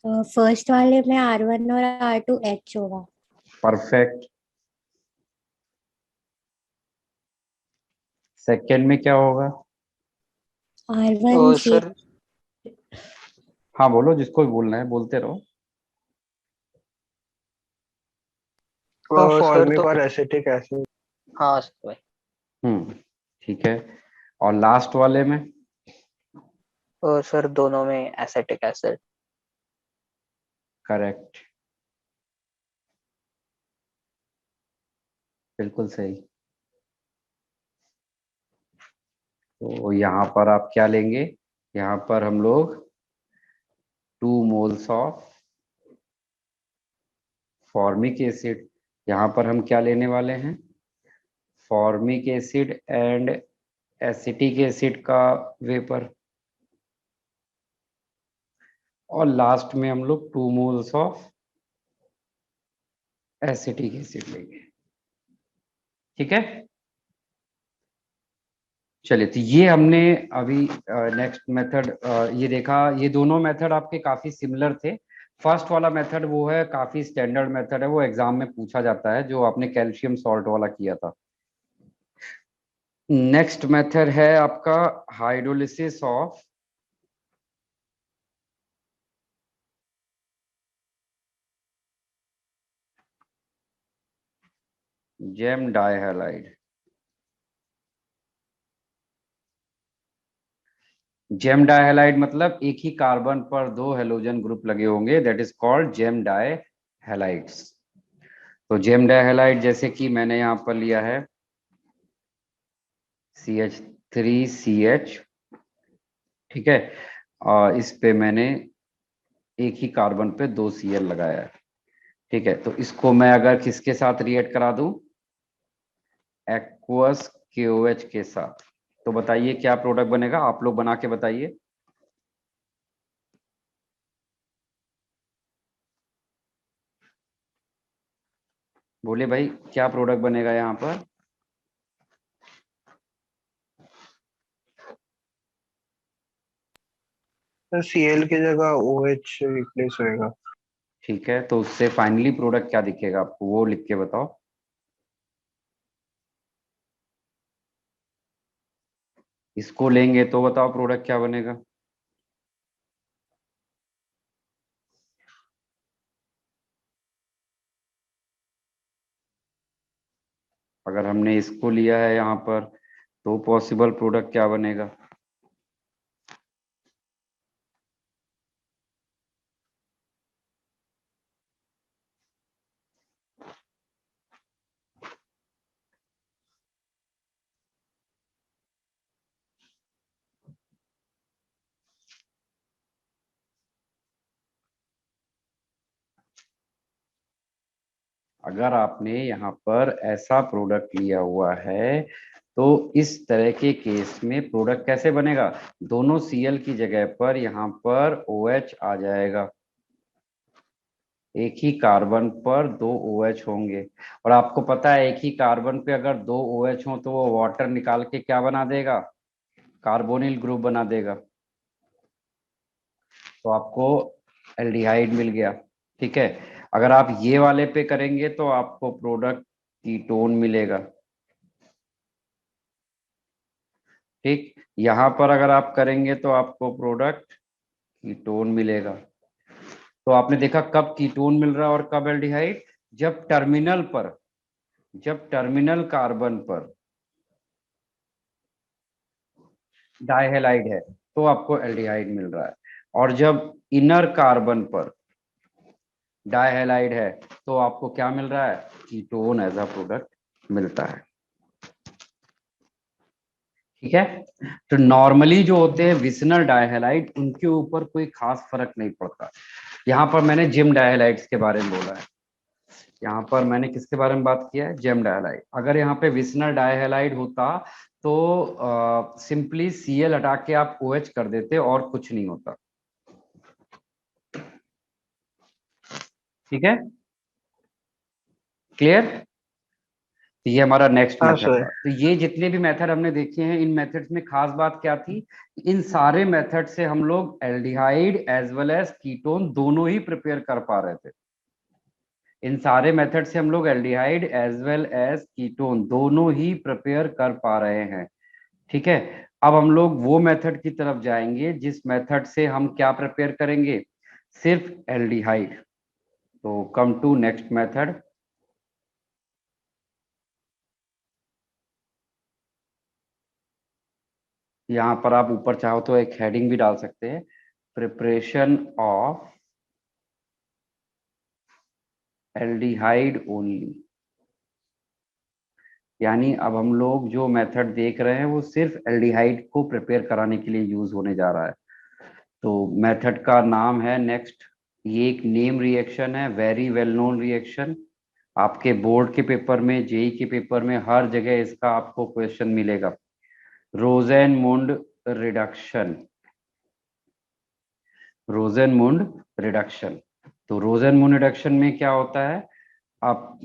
फर्स्ट वाले में R1 और R2H होगा। परफेक्ट। सेकेंड में क्या होगा। R1 C सर हाँ बोलो, जिसको भी बोलना है बोलते रहो। सर फॉर्मिक तो और एसिटिक एसिड। हाँ सर। ठीक है, और लास्ट वाले में। सर दोनों में एसिटिक एसिड। करेक्ट, बिल्कुल सही। तो यहाँ पर आप क्या लेंगे, यहाँ पर हम लोग 2 मोल्स ऑफ फॉर्मिक एसिड, यहाँ पर हम क्या लेने वाले हैं, formic acid and acetic acid का वेपर, और लास्ट में हम लोग 2 मोल्स ऑफ एसिटिक एसिड लेंगे। ठीक है, चलिए, तो ये हमने अभी नेक्स्ट मेथड ये देखा। ये दोनों मेथड आपके काफी सिमिलर थे। फर्स्ट वाला मेथड वो है काफी स्टैंडर्ड मेथड है, वो एग्जाम में पूछा जाता है, जो आपने कैल्शियम सॉल्ट वाला किया था। नेक्स्ट मेथड है आपका हाइड्रोलिसिस ऑफ जेम डाइहैलाइड। जेम डाइहैलाइड मतलब एक ही कार्बन पर 2 हेलोजन ग्रुप लगे होंगे, दैट इज कॉल्ड जेम डाइहैलाइड्स। तो जेम डाइहैलाइड जैसे कि मैंने यहाँ पर लिया है CH3CH, ठीक है, और इस पे मैंने एक ही कार्बन पे 2 Cl लगाया है। ठीक है, तो इसको मैं अगर किसके साथ रिएक्ट करा दूं, एक्वस KOH के साथ, तो बताइए क्या प्रोडक्ट बनेगा, आप लोग बना के बताइए। बोले भाई क्या प्रोडक्ट बनेगा यहाँ पर। Cl की जगह OH रिप्लेस होएगा। ठीक है, तो उससे फाइनली प्रोडक्ट क्या दिखेगा आपको, वो लिख के बताओ। इसको लेंगे तो बताओ प्रोडक्ट क्या बनेगा। अगर हमने इसको लिया है यहाँ पर तो पॉसिबल प्रोडक्ट क्या बनेगा। अगर आपने यहाँ पर ऐसा प्रोडक्ट लिया हुआ है तो इस तरह के केस में प्रोडक्ट कैसे बनेगा, दोनों Cl की जगह पर यहाँ पर OH आ जाएगा, एक ही कार्बन पर 2 OH होंगे। और आपको पता है एक ही कार्बन पे अगर 2 OH हो तो वो वाटर निकाल के क्या बना देगा, कार्बोनिल ग्रुप बना देगा। तो आपको एल्डिहाइड मिल गया। ठीक है, अगर आप ये वाले पे करेंगे तो आपको प्रोडक्ट कीटोन मिलेगा। ठीक, यहां पर अगर आप करेंगे तो आपको प्रोडक्ट कीटोन मिलेगा। तो आपने देखा कब कीटोन मिल रहा है और कब एल्डिहाइड, जब टर्मिनल कार्बन पर डाइहैलाइड है तो आपको एल्डिहाइड मिल रहा है, और जब इनर कार्बन पर डाइहैलाइड है तो आपको क्या मिल रहा है, कीटोन एज अ प्रोडक्ट मिलता है। ठीक है, तो नॉर्मली जो होते हैं विसिनल डाइहैलाइड उनके ऊपर कोई खास फर्क नहीं पड़ता। यहाँ पर मैंने जिम डाइहैलाइड्स के बारे में बोला है, यहाँ पर मैंने किसके बारे में बात किया है, जेम डाइहैलाइड। अगर यहाँ पे विसिनल डाइहैलाइड होता तो सिंपली Cl हटा के आप OH कर देते और कुछ नहीं होता। ठीक है, क्लियर। ये हमारा नेक्स्ट हाँ मेथड सर। था। तो ये जितने भी मेथड हमने देखे हैं, इन मेथड्स में खास बात क्या थी, इन सारे मेथड से हम लोग aldehyde as well as ketone दोनों ही प्रिपेयर कर पा रहे थे। इन सारे मेथड से हम लोग aldehyde as well as ketone दोनों ही प्रिपेयर कर पा रहे हैं। ठीक है, अब हम लोग वो मेथड की तरफ जाएंगे जिस मेथड से हम क्या प्रिपेयर करेंगे, सिर्फ एल्डिहाइड। तो कम टू नेक्स्ट मेथड। यहाँ पर आप ऊपर चाहो तो एक हेडिंग भी डाल सकते हैं, प्रिपरेशन ऑफ एल्डिहाइड ओनली। यानी अब हम लोग जो मेथड देख रहे हैं वो सिर्फ एल्डिहाइड को प्रिपेयर कराने के लिए यूज होने जा रहा है। तो मेथड का नाम है नेक्स्ट, ये एक नेम रिएक्शन है, वेरी वेल नोन रिएक्शन। आपके बोर्ड के पेपर में, जेई के पेपर में हर जगह इसका आपको क्वेश्चन मिलेगा, रोजेनमुंड रिडक्शन। रोजेनमुंड रिडक्शन, तो रोजेनमुंड रिडक्शन में क्या होता है, आप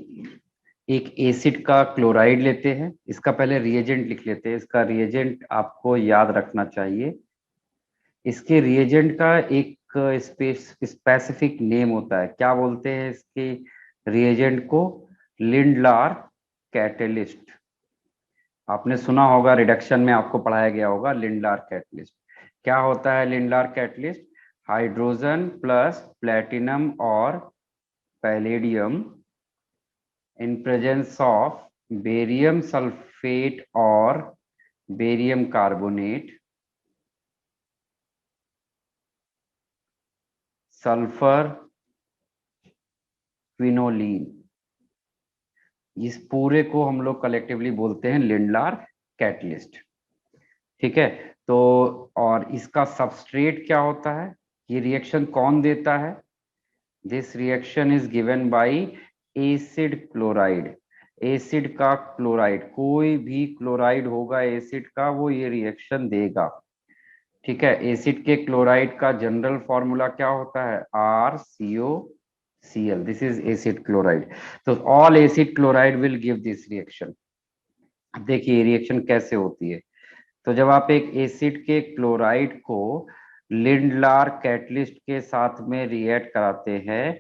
एक एसिड का क्लोराइड लेते हैं, इसका पहले रिएजेंट लिख लेते हैं, इसका रिएजेंट आपको याद रखना चाहिए। इसके रिएजेंट का एक स्पेसिफिक नेम होता है, क्या बोलते हैं इसके रिएजेंट को, लिंडलार कैटलिस्ट। आपने सुना होगा, रिडक्शन में आपको पढ़ाया गया होगा लिंडलार कैटलिस्ट। क्या होता है Lindlar catalyst, hydrogen plus platinum और palladium in presence of barium sulfate or barium carbonate, sulphur quinoline, इस पूरे को हम लोग कलेक्टिवली बोलते हैं लिंडलार कैटलिस्ट। ठीक है, तो और इसका सबस्ट्रेट क्या होता है, ये रिएक्शन कौन देता है, this reaction is given by acid chloride. Acid का क्लोराइड, कोई भी क्लोराइड होगा एसिड का वो ये रिएक्शन देगा। ठीक है, एसिड के क्लोराइड का जनरल फॉर्मूला क्या होता है, RCOCl, this is acid chloride. तो all acid chloride will give this reaction. अब देखिए रिएक्शन कैसे होती है, तो जब आप एक एसिड के क्लोराइड को लिंडलार कैटलिस्ट के साथ में रिएक्ट कराते हैं,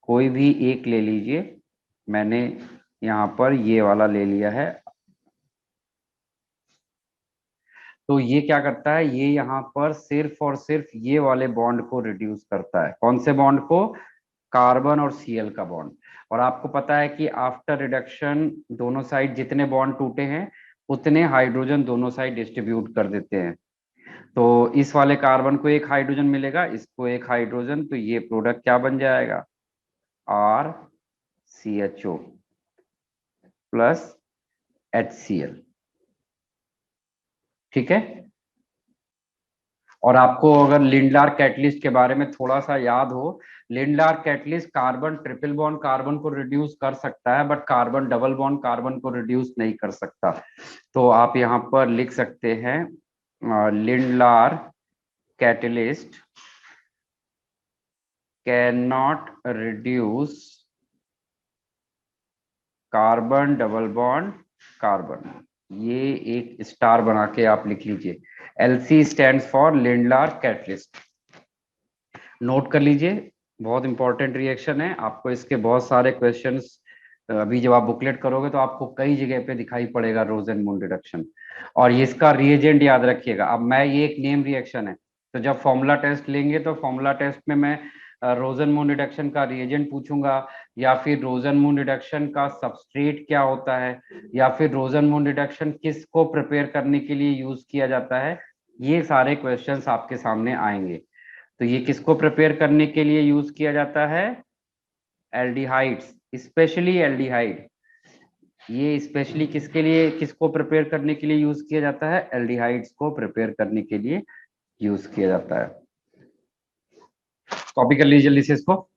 कोई भी एक ले लीजिए, मैंने यहाँ पर ये वाला ले लिया है। तो ये क्या करता है, ये यहाँ पर सिर्फ और सिर्फ ये वाले बॉन्ड को रिड्यूस करता है, कौन से बॉन्ड को, कार्बन और Cl का बॉन्ड। और आपको पता है कि आफ्टर रिडक्शन दोनों साइड जितने बॉन्ड टूटे हैं उतने हाइड्रोजन दोनों साइड डिस्ट्रीब्यूट कर देते हैं। तो इस वाले कार्बन को एक हाइड्रोजन मिलेगा, इसको एक हाइड्रोजन, तो ये प्रोडक्ट क्या बन जाएगा, RCHO प्लस HCl। ठीक है, और आपको अगर लिंडलार कैटलिस्ट के बारे में थोड़ा सा याद हो, Lindlar catalyst carbon triple bond carbon को रिड्यूस कर सकता है, but carbon double bond carbon को रिड्यूस नहीं कर सकता। तो आप यहाँ पर लिख सकते हैं Lindlar catalyst can not reduce carbon double bond carbon, ये एक स्टार बना के आप लिख लीजिए, LC stands for Lindlar catalyst. Note कर लीजिए, बहुत इंपॉर्टेंट रिएक्शन है। आपको इसके बहुत सारे क्वेश्चंस अभी जब आप बुकलेट करोगे तो आपको कई जगह पे दिखाई पड़ेगा रोजन मून रिडक्शन। और ये इसका रिएजेंट याद रखिएगा। अब मैं ये एक नेम रिएक्शन है, तो जब फॉर्मूला टेस्ट लेंगे तो फॉर्मूला टेस्ट में मैं रोजन मून रिडक्शन का रिएजेंट पूछूंगा, या फिर रोजन मून रिडक्शन का सबस्ट्रेट क्या होता है, या फिर रोजन मून रिडक्शन किसको प्रिपेयर करने के लिए यूज किया जाता है। ये सारे क्वेश्चंस आपके सामने आएंगे। तो ये किसको प्रिपेयर करने के लिए यूज किया जाता है? Aldehydes, specially aldehyde. ये स्पेशली किसके लिए, किसको प्रिपेयर करने के लिए यूज किया जाता है? एल्डिहाइड्स को प्रिपेयर करने के लिए यूज किया जाता है। कॉपी कर लीजिए जल्दी से इसको।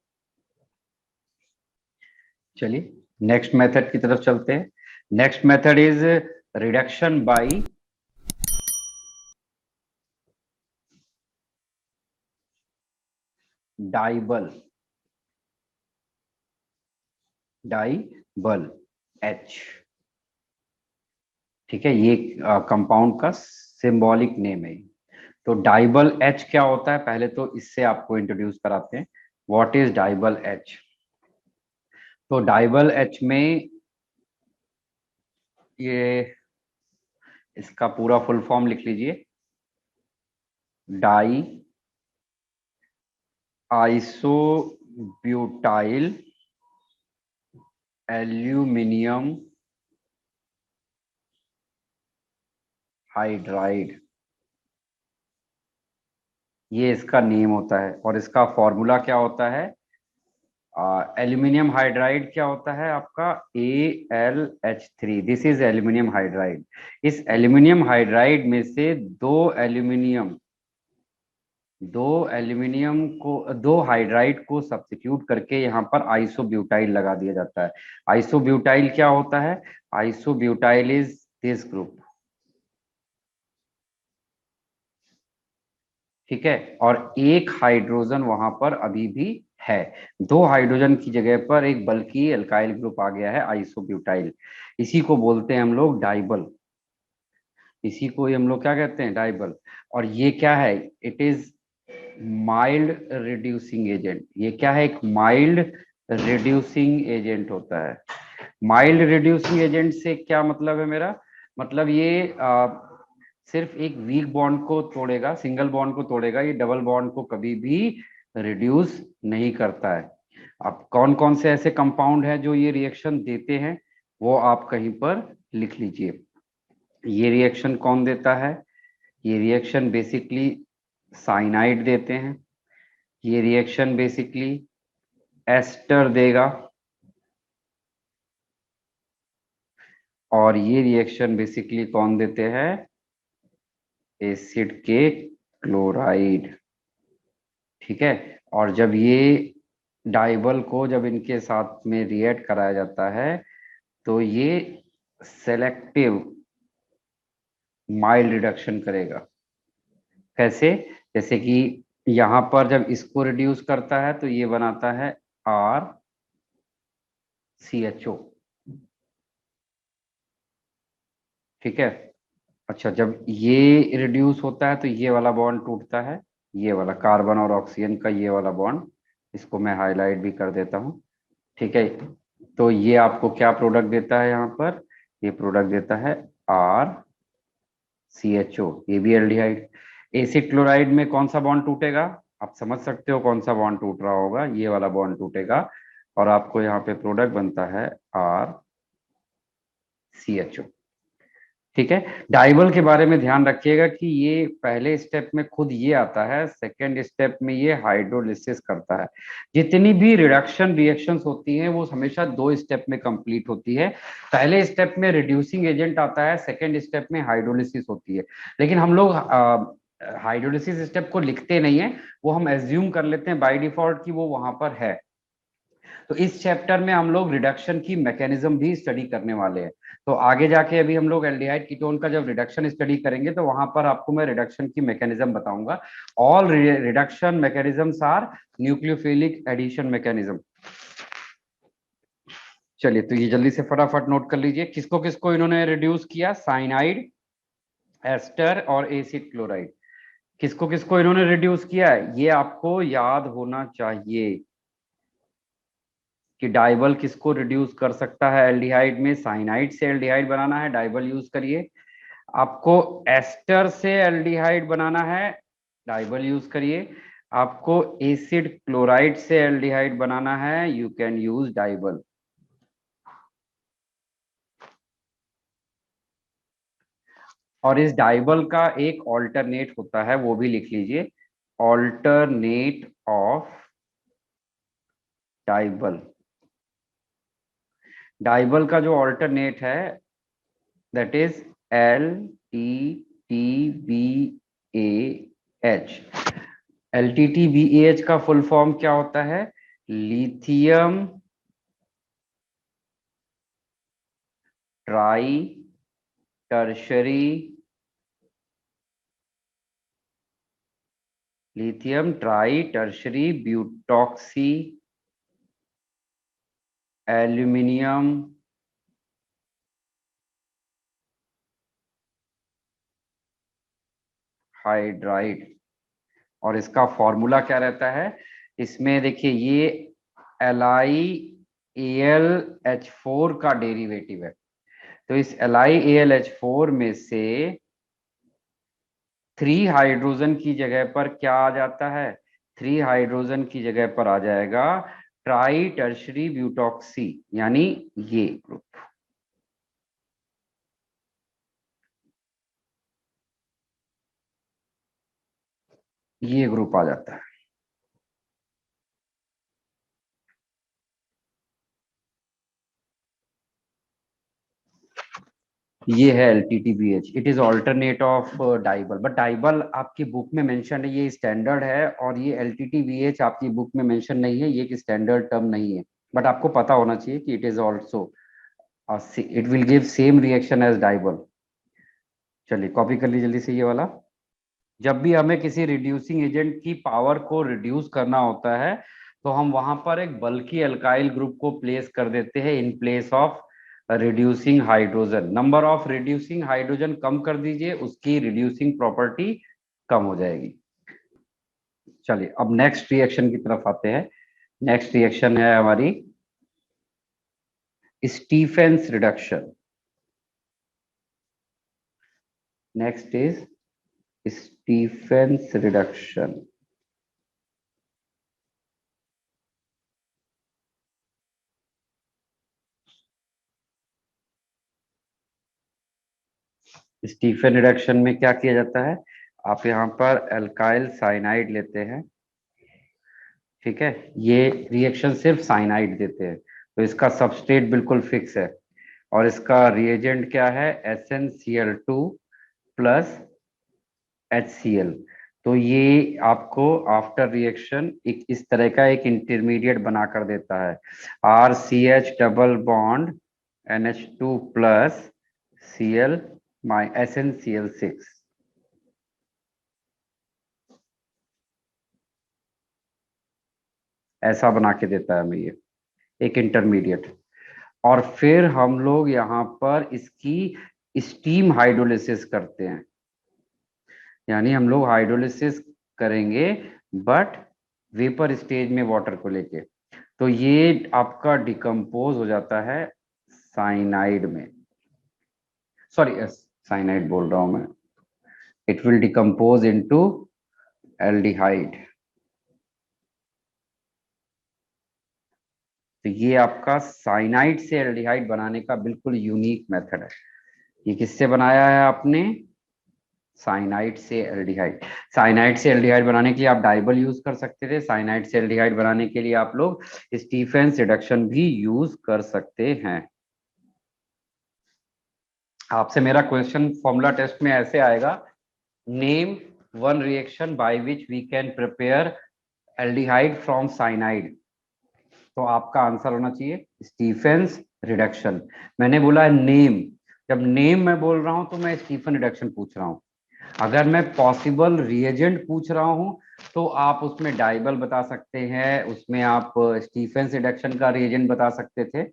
चलिए नेक्स्ट मेथड की तरफ चलते हैं। Next method is reduction by DIBAL. DIBAL H, ठीक है, ये कंपाउंड का सिंबॉलिक नेम है। तो डाइबल H क्या होता है, पहले तो इससे आपको इंट्रोड्यूस कराते हैं। What is DIBAL H? तो डाइबल H में ये इसका पूरा फुल फॉर्म लिख लीजिए। डाई आइसोब्यूटाइल एल्यूमिनियम हाइड्राइड, ये इसका नेम होता है। और इसका फॉर्मूला क्या होता है? एल्यूमिनियम हाइड्राइड क्या होता है आपका? AlH3। This is aluminium hydride. इस एल्यूमिनियम हाइड्राइड में से दो हाइड्राइड को सब्स्टिट्यूट करके यहाँ पर आइसोब्यूटाइल लगा दिया जाता है। आइसोब्यूटाइल क्या होता है? आइसोब्यूटाइल इज दिस ग्रुप, ठीक है। और एक हाइड्रोजन वहां पर अभी भी है, दो हाइड्रोजन की जगह पर एक बल्कि एल्काइल ग्रुप आ गया है, आइसोब्यूटाइल। इसी को बोलते हैं हम लोग डाइबल। इसी को हम लोग क्या कहते हैं? डाइबल। और ये क्या है? It is mild reducing agent. ये क्या है? एक माइल्ड रिड्यूसिंग एजेंट होता है। माइल्ड रिड्यूसिंग एजेंट से क्या मतलब है मेरा? मतलब ये सिर्फ एक वीक बॉन्ड को तोड़ेगा, सिंगल बॉन्ड को तोड़ेगा, ये डबल बॉन्ड को कभी भी रिड्यूस नहीं करता है। अब कौन कौन से ऐसे कंपाउंड है जो ये रिएक्शन देते हैं, वो आप कहीं पर लिख लीजिए। ये रिएक्शन कौन देता है? ये रिएक्शन बेसिकली साइनाइड देते हैं। ये रिएक्शन बेसिकली एस्टर देगा। और ये रिएक्शन बेसिकली कौन देते हैं? एसिड के क्लोराइड, ठीक है। और जब ये डाइबल को जब इनके साथ में रिएक्ट कराया जाता है तो ये सेलेक्टिव माइल्ड रिडक्शन करेगा। कैसे? जैसे कि यहां पर जब इसको रिड्यूस करता है तो ये बनाता है RCHO, ठीक है। अच्छा, जब ये रिड्यूस होता है तो ये वाला बॉन्ड टूटता है, ये वाला कार्बन और ऑक्सीजन का ये वाला बॉन्ड, इसको मैं हाईलाइट भी कर देता हूँ, ठीक है। तो ये आपको क्या प्रोडक्ट देता है? यहाँ पर ये प्रोडक्ट देता है RCHO, ये भी एल्डिहाइड। एसिड क्लोराइड में कौन सा बॉन्ड टूटेगा? आप समझ सकते हो कौन सा बॉन्ड टूट रहा होगा, ये वाला बॉन्ड टूटेगा और आपको यहाँ पे प्रोडक्ट बनता है RCHO, ठीक है। डाइबल के बारे में ध्यान रखिएगा कि ये पहले स्टेप में खुद ये आता है, सेकेंड स्टेप में ये हाइड्रोलिसिस करता है। जितनी भी रिडक्शन रिएक्शंस होती हैं वो हमेशा दो स्टेप में कंप्लीट होती है। पहले स्टेप में रिड्यूसिंग एजेंट आता है, सेकेंड स्टेप में हाइड्रोलिसिस होती है। लेकिन हम लोग हाइड्रोलिसिस स्टेप को लिखते नहीं है, वो हम एज्यूम कर लेते हैं बाय डिफॉल्ट कि वो वहां पर है। तो इस चैप्टर में हम लोग रिडक्शन की मैकेनिज्म भी स्टडी करने वाले हैं। तो आगे जाके अभी हम लोग एल्डिहाइड कीटोन का जब रिडक्शन स्टडी करेंगे तो वहां पर आपको मैं रिडक्शन की मैकेनिज्म बताऊंगा। All reduction mechanisms are nucleophilic addition mechanism. चलिए, तो ये जल्दी से फटाफट नोट कर लीजिए, किसको किसको इन्होंने रिड्यूस किया? साइनाइड, एस्टर और एसिड क्लोराइड। किसको किसको इन्होंने रिड्यूस किया है, ये आपको याद होना चाहिए कि डाइबल किसको रिड्यूस कर सकता है एल्डिहाइड में। साइनाइड से एल्डिहाइड बनाना है, डाइबल यूज करिए। आपको एस्टर से एल्डिहाइड बनाना है, डाइबल यूज करिए। आपको एसिड क्लोराइड से एल्डिहाइड बनाना है, यू कैन यूज डाइबल। और इस डाइबल का एक ऑल्टरनेट होता है, वो भी लिख लीजिए, ऑल्टरनेट ऑफ डाइबल। डाइबल का जो ऑल्टरनेट है दैट इज LTTBAH। LTTBAH का फुल फॉर्म क्या होता है, lithium tri tertiary, lithium tri tertiary butoxy aluminium hydride. और इसका फॉर्मूला क्या रहता है, इसमें देखिए ये LiAlH4 का डेरिवेटिव है। तो इस LiAlH4 में से 3 हाइड्रोजन की जगह पर क्या आ जाता है, 3 हाइड्रोजन की जगह पर आ जाएगा ट्राई टर्शरी ब्यूटॉक्सी, यानी ये ग्रुप। ये ग्रुप आ जाता है। ये है LTTBH, it is alternate of DIBAL. But DIBAL आपकी बुक में मेंशन है, ये स्टैंडर्ड है, और ये LTTBH आपकी बुक में मेंशन नहीं है, ये एक स्टैंडर्ड टर्म नहीं है। बट आपको पता होना चाहिए कि it is also it will give same reaction as DIBAL. चलिए कॉपी कर लीजिए जल्दी से ये वाला। जब भी हमें किसी रिड्यूसिंग एजेंट की पावर को रिड्यूस करना होता है तो हम वहां पर एक बल्कि अल्काइल ग्रुप को प्लेस कर देते हैं in place of reducing hydrogen. Number of reducing hydrogen कम कर दीजिए, उसकी रिड्यूसिंग प्रॉपर्टी कम हो जाएगी। चलिए अब नेक्स्ट रिएक्शन की तरफ आते हैं। नेक्स्ट रिएक्शन है हमारी Stephens reduction. Next is Stephens reduction. Stephen reduction में क्या किया जाता है, आप यहाँ पर एल्काइल साइनाइड लेते हैं, ठीक है, ये रिएक्शन सिर्फ साइनाइड देते हैं, तो इसका सबस्ट्रेट बिल्कुल फिक्स है, और इसका रिएजेंट क्या है SnCl2 प्लस HCl। तो ये आपको आफ्टर रिएक्शन एक इस तरह का एक इंटरमीडिएट बना कर देता है, RCH double bond NH2 plus Cl SnCl6। ऐसा बना के देता है हमें ये एक इंटरमीडिएट। और फिर हम लोग यहाँ पर इसकी स्टीम हाइड्रोलिसिस करते हैं, यानी हम लोग हाइड्रोलिसिस करेंगे बट वेपर स्टेज में वाटर को लेके। तो ये आपका डिकम्पोज हो जाता है साइनाइड में, सॉरी साइनाइड बोल रहा हूं मैं, it will decompose into aldehyde. तो ये आपका साइनाइड से एल्डिहाइड बनाने का बिल्कुल यूनिक मेथड है। ये किससे बनाया है आपने, साइनाइड से एल्डिहाइड। साइनाइड से एल्डिहाइड बनाने के लिए आप डाइबल यूज कर सकते थे, साइनाइड से एल्डिहाइड बनाने के लिए आप लोग स्टीफेंस रिडक्शन भी यूज कर सकते हैं। आपसे मेरा क्वेश्चन फॉर्मूला टेस्ट में ऐसे आएगा, name one reaction by which we can prepare aldehyde from cyanide. तो आपका आंसर होना चाहिए स्टीफेंस रिडक्शन। मैंने बोला है नेम, जब नेम मैं बोल रहा हूं तो मैं स्टीफन रिडक्शन पूछ रहा हूं। अगर मैं पॉसिबल रिएजेंट पूछ रहा हूं तो आप उसमें डाइबल बता सकते हैं, उसमें आप स्टीफेंस रिडक्शन का रिएजेंट बता सकते थे,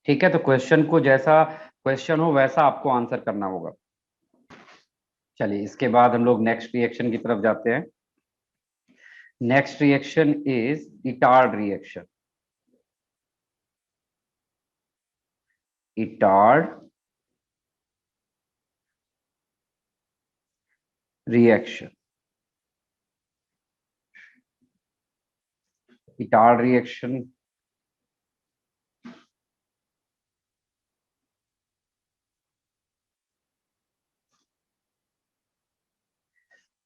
ठीक है। तो क्वेश्चन को जैसा क्वेश्चन हो वैसा आपको आंसर करना होगा। चलिए इसके बाद हम लोग नेक्स्ट रिएक्शन की तरफ जाते हैं। Next reaction is Etard reaction. Etard reaction. Etard reaction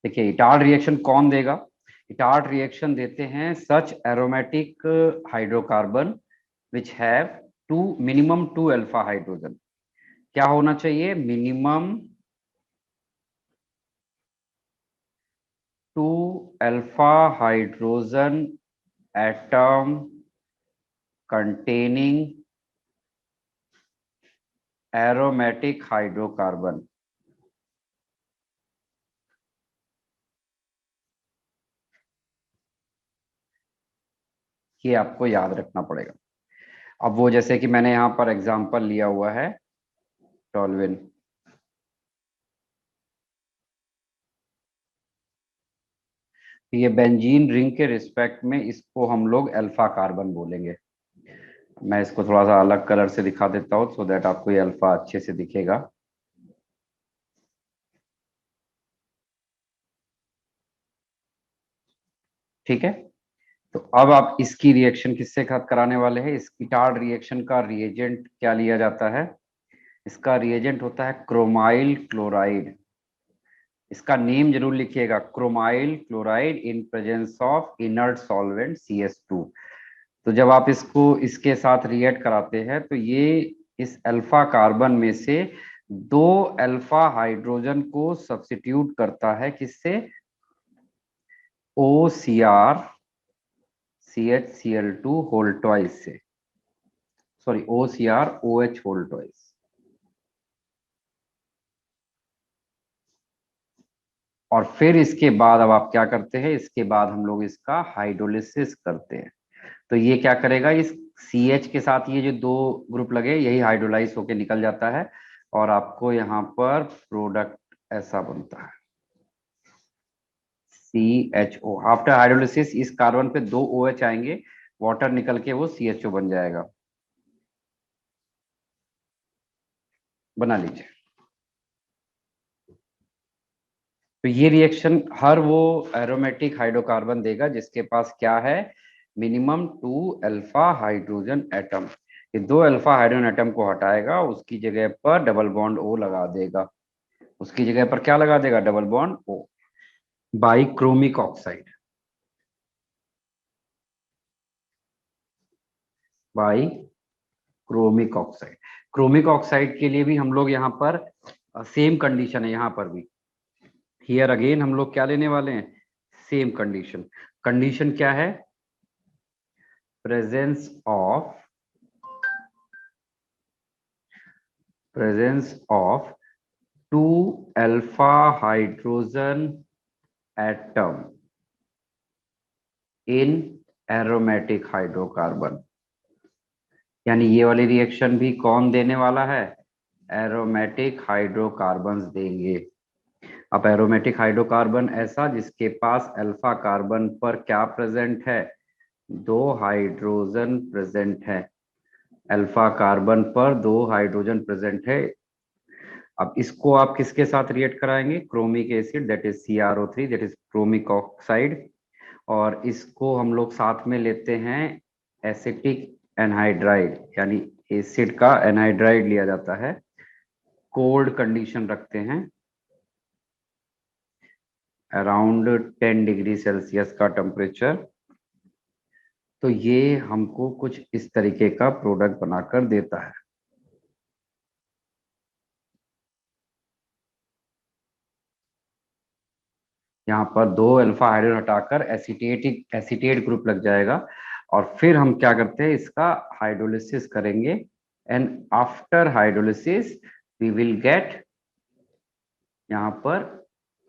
देखिए, इटार्ड रिएक्शन कौन देगा? इटार्ड रिएक्शन देते हैं such aromatic hydrocarbon which have minimum 2 alpha hydrogen. क्या होना चाहिए? Minimum 2 alpha hydrogen atom containing aromatic hydrocarbon। ये आपको याद रखना पड़ेगा। अब वो जैसे कि मैंने यहां पर एग्जांपल लिया हुआ है टॉल्विन। ये बेंजीन रिंग के रिस्पेक्ट में इसको हम लोग अल्फा कार्बन बोलेंगे। मैं इसको थोड़ा सा अलग कलर से दिखा देता हूं सो दैट आपको ये अल्फा अच्छे से दिखेगा। ठीक है, तो अब आप इसकी रिएक्शन किससे कराने वाले हैं? इस इटार्ड रिएक्शन का रिएजेंट क्या लिया जाता है? इसका रिएजेंट होता है क्रोमाइल क्लोराइड। इसका नेम जरूर लिखिएगा, chromyl chloride in presence of inert solvent CH2। तो जब आप इसको इसके साथ रिएक्ट कराते हैं तो ये इस अल्फा कार्बन में से 2 अल्फा हाइड्रोजन को सब्स्टिट्यूट करता है किससे? OCr CHCl2 होल ट्वाइस से, sorry OCr OH whole twice. और फिर इसके बाद अब आप क्या करते हैं? इसके बाद हम लोग इसका हाइड्रोलिसिस करते हैं। तो ये क्या करेगा? इस CH के साथ ये जो 2 ग्रुप लगे यही हाइड्रोलाइज होके निकल जाता है और आपको यहाँ पर प्रोडक्ट ऐसा बनता है CHO। आफ्टर हाइड्रोलिसिस इस कार्बन पे 2 OH आएंगे, वाटर निकल के वो CHO बन जाएगा। बना लीजिए। तो ये रिएक्शन हर वो एरोमेटिक हाइड्रोकार्बन देगा जिसके पास क्या है? Minimum 2 alpha hydrogen atom. ये 2 अल्फा हाइड्रोजन एटम को हटाएगा, उसकी जगह पर डबल बॉन्ड O लगा देगा। उसकी जगह पर क्या लगा देगा? Double bond O। Bichromic oxide. Bichromic oxide. Chromic oxide के लिए भी हम लोग यहाँ पर सेम कंडीशन है। यहाँ पर भी हियर अगेन हम लोग क्या लेने वाले हैं? Same condition. कंडीशन क्या है? Presence of 2 alpha hydrogen atom in aromatic hydrocarbon. यानी ये वाली रिएक्शन भी कौन देने वाला है? एरोमेटिक हाइड्रोकार्बन्स देंगे। अब एरोमेटिक हाइड्रोकार्बन ऐसा जिसके पास अल्फा कार्बन पर क्या प्रेजेंट है? 2 हाइड्रोजन प्रेजेंट है। अल्फा कार्बन पर 2 हाइड्रोजन प्रेजेंट है। अब इसको आप किसके साथ रिएक्ट कराएंगे? Chromic acid that is CrO3 that is chromic oxide. और इसको हम लोग साथ में लेते हैं एसिटिक एनहाइड्राइड, यानी एसिड का एनहाइड्राइड लिया जाता है। कोल्ड कंडीशन रखते हैं अराउंड 10 डिग्री सेल्सियस का टेम्परेचर। तो ये हमको कुछ इस तरीके का प्रोडक्ट बनाकर देता है। यहाँ पर 2 अल्फा हाइड्रोजन हटाकर एसिटेट ग्रुप लग जाएगा और फिर हम क्या करते हैं? इसका हाइड्रोलिसिस करेंगे and after hydrolysis we will get यहाँ पर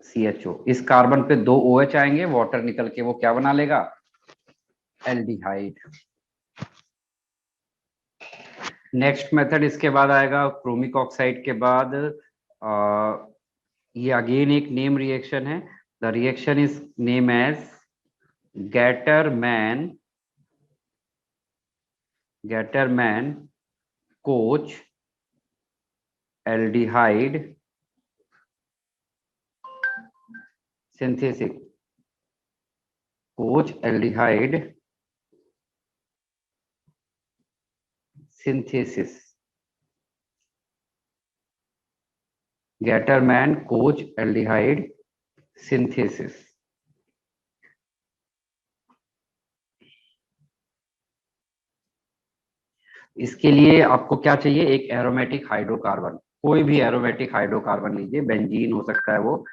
CHO। इस कार्बन पे 2 OH आएंगे, वाटर निकल के वो क्या बना लेगा? एल्डिहाइड। नेक्स्ट मेथड इसके बाद आएगा क्रोमिक ऑक्साइड के बाद ये अगेन एक नेम रिएक्शन है. The reaction is name as Gattermann Koch aldehyde synthesis. Koch aldehyde synthesis. Gattermann Koch aldehyde synthesis. इसके लिए आपको क्या चाहिए? एक एरोमेटिक हाइड्रोकार्बन, कोई भी एरोमेटिक हाइड्रोकार्बन लीजिए, बेंजीन हो सकता है वो,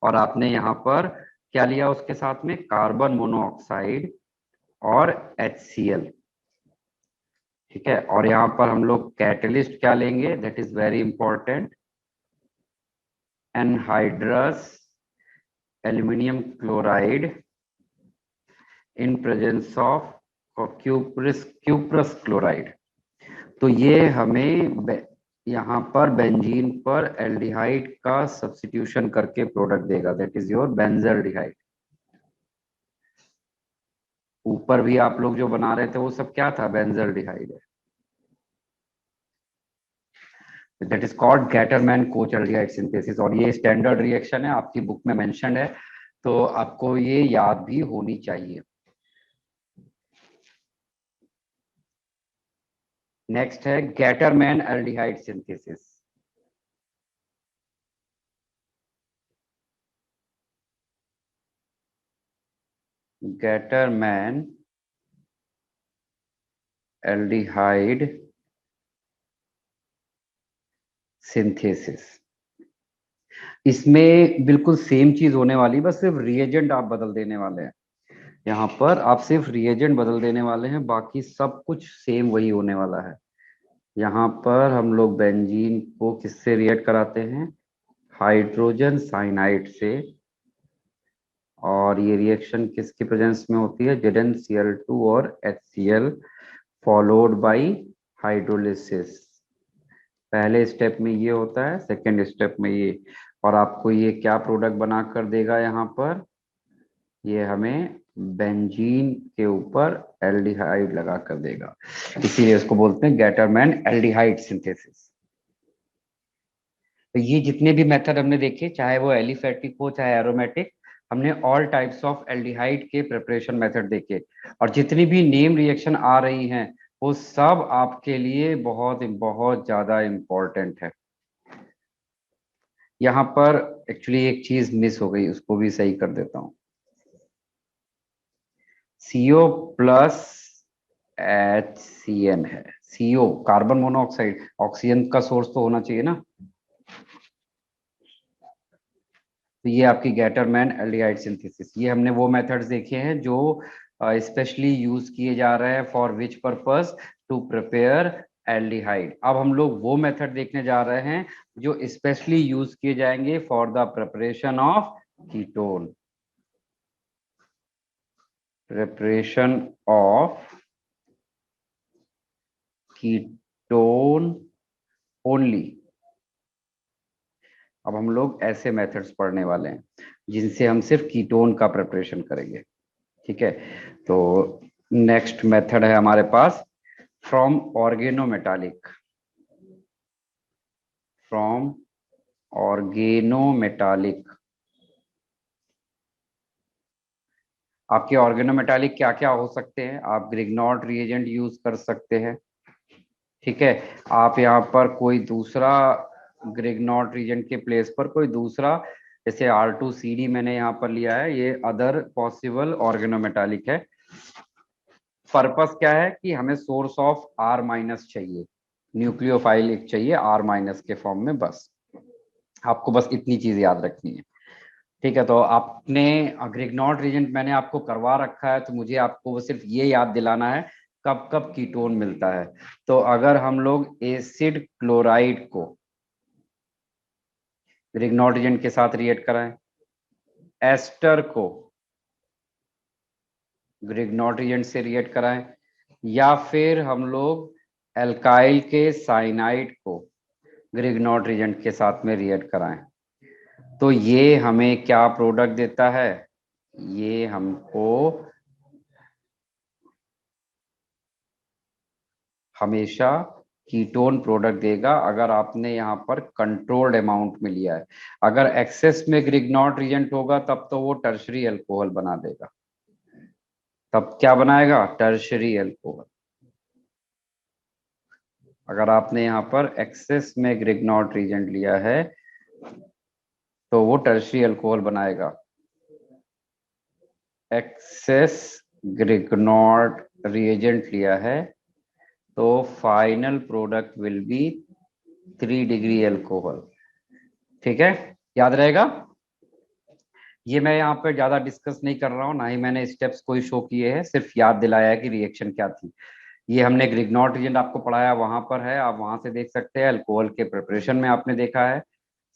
और आपने यहाँ पर क्या लिया उसके साथ में? कार्बन मोनोऑक्साइड और HCl. ठीक है, और यहाँ पर हम लोग कैटलिस्ट क्या लेंगे? That is very important, anhydrous aluminium chloride in presence of cuprous chloride. तो ये हमें यहाँ पर बेंजीन पर एल्डिहाइड का सब्स्टिट्यूशन करके प्रोडक्ट देगा, दैट इज योर बेंजल्डिहाइड. ऊपर भी आप लोग जो बना रहे थे वो सब क्या था? बेंजल्डिहाइड है. That is called Gattermann coach aldehyde synthesis. और ये स्टैंडर्ड रिएक्शन है, आपकी बुक में मेंशन्ड है, तो आपको ये याद भी होनी चाहिए. नेक्स्ट है Gattermann aldehyde synthesis. Gattermann aldehyde synthesis. इसमें बिल्कुल सेम चीज होने वाली, बस सिर्फ रिएजेंट आप बदल देने वाले हैं. यहाँ पर आप सिर्फ रिएजेंट बदल देने वाले हैं, बाकी सब कुछ सेम वही होने वाला है. यहाँ पर हम लोग बेंजीन को किससे रिएक्ट कराते हैं? हाइड्रोजन साइनाइड से. और ये रिएक्शन किसके प्रेजेंस में होती है? ZnCl2 और HCl फॉलोड बाय हाइड्रोलिसिस. पहले स्टेप में ये होता है, सेकेंड स्टेप में ये, और आपको ये क्या प्रोडक्ट बना कर देगा? यहाँ पर ये हमें बेंजीन के ऊपर एल्डिहाइड लगा कर देगा, इसीलिए उसको बोलते हैं गैटरमैन एल्डिहाइड सिंथेसिस. तो ये जितने भी मेथड हमने देखे, चाहे वो एलिफेटिक हो चाहे एरोमेटिक, हमने ऑल टाइप्स ऑफ एल्डिहाइड के प्रिपरेशन मेथड देखे. और जितनी भी नेम रिएक्शन आ रही हैं वो सब आपके लिए बहुत बहुत ज्यादा इम्पोर्टेंट है. यहाँ पर एक्चुअली एक चीज मिस हो गई, उसको भी सही कर देता हूँ. CO प्लस HCN है. CO कार्बन मोनोऑक्साइड, ऑक्सीजन का सोर्स तो होना चाहिए ना. तो ये आपकी गैटरमैन एल्डिहाइड सिंथेसिस. ये हमने वो मेथड्स देखे हैं जो स्पेशली यूज किए जा रहे हैं for which purpose? To prepare aldehyde. अब हम लोग वो मेथड देखने जा रहे हैं जो स्पेशली यूज किए जाएंगे for the preparation of ketone. Preparation of ketone only. अब हम लोग ऐसे मेथड्स पढ़ने वाले हैं जिनसे हम सिर्फ कीटोन का प्रिपरेशन करेंगे. ठीक है, तो नेक्स्ट मेथड है हमारे पास फ्रॉम ऑर्गेनोमेटालिक. From organometallic. आपके ऑर्गेनोमेटालिक क्या क्या हो सकते हैं? आप ग्रिग्नॉट रिएजेंट यूज कर सकते हैं. ठीक है, आप यहाँ पर कोई दूसरा ग्रिग्नॉट रिएजेंट के प्लेस पर कोई दूसरा, जैसे R2CD मैंने यहाँ पर लिया है, ये अदर पॉसिबल ऑर्गेनोमेटालिक है. पर्पस क्या है कि हमें सोर्स ऑफ R- चाहिए, न्यूक्लियोफाइल एक चाहिए R- के फॉर्म में. बस आपको बस इतनी चीज याद रखनी है. ठीक है, तो आपने ग्रिग्नॉट रिएजेंट मैंने आपको करवा रखा है, तो मुझे आपको वो सिर्फ ये याद दिलाना है कब कब कीटोन मिलता है. तो अगर हम लोग एसिड क्लोराइड को ग्रिग्नॉट रिएजेंट के साथ रिएक्ट कराएं, एस्टर को ग्रिग्नॉट रिएजेंट से रिएक्ट कराएं, या फिर हम लोग एल्काइल के साइनाइड को ग्रिग्नॉट रिएजेंट के साथ में रिएक्ट कराएं, तो ये हमें क्या प्रोडक्ट देता है, ये हमको हमेशा कीटोन प्रोडक्ट देगा अगर आपने यहाँ पर कंट्रोल्ड अमाउंट में लिया है। अगर एक्सेस में ग्रिग्नॉट रिएजेंट होगा तब तो वो टर्शरी अल्कोहल बना देगा। तब क्या बनाएगा, टर्शरी अल्कोहल। अगर आपने यहाँ पर एक्सेस में ग्रिग्नॉट रिएजेंट लिया है तो वो टर्शरी अल्कोहल बनाएगा। एक्सेस ग्रिग्नॉट रिएजेंट लिया है तो final product will be 3 degree alcohol. ठीक है, याद रहेगा। ये मैं यहाँ पे ज्यादा डिस्कस नहीं कर रहा हूँ, ना ही मैंने स्टेप्स कोई शो किए हैं, सिर्फ याद दिलाया है कि रिएक्शन क्या थी। ये हमने ग्रिग्नॉट रिएजेंट आपको पढ़ाया, वहां पर है, आप वहां से देख सकते हैं। अल्कोहल के प्रिपरेशन में आपने देखा है,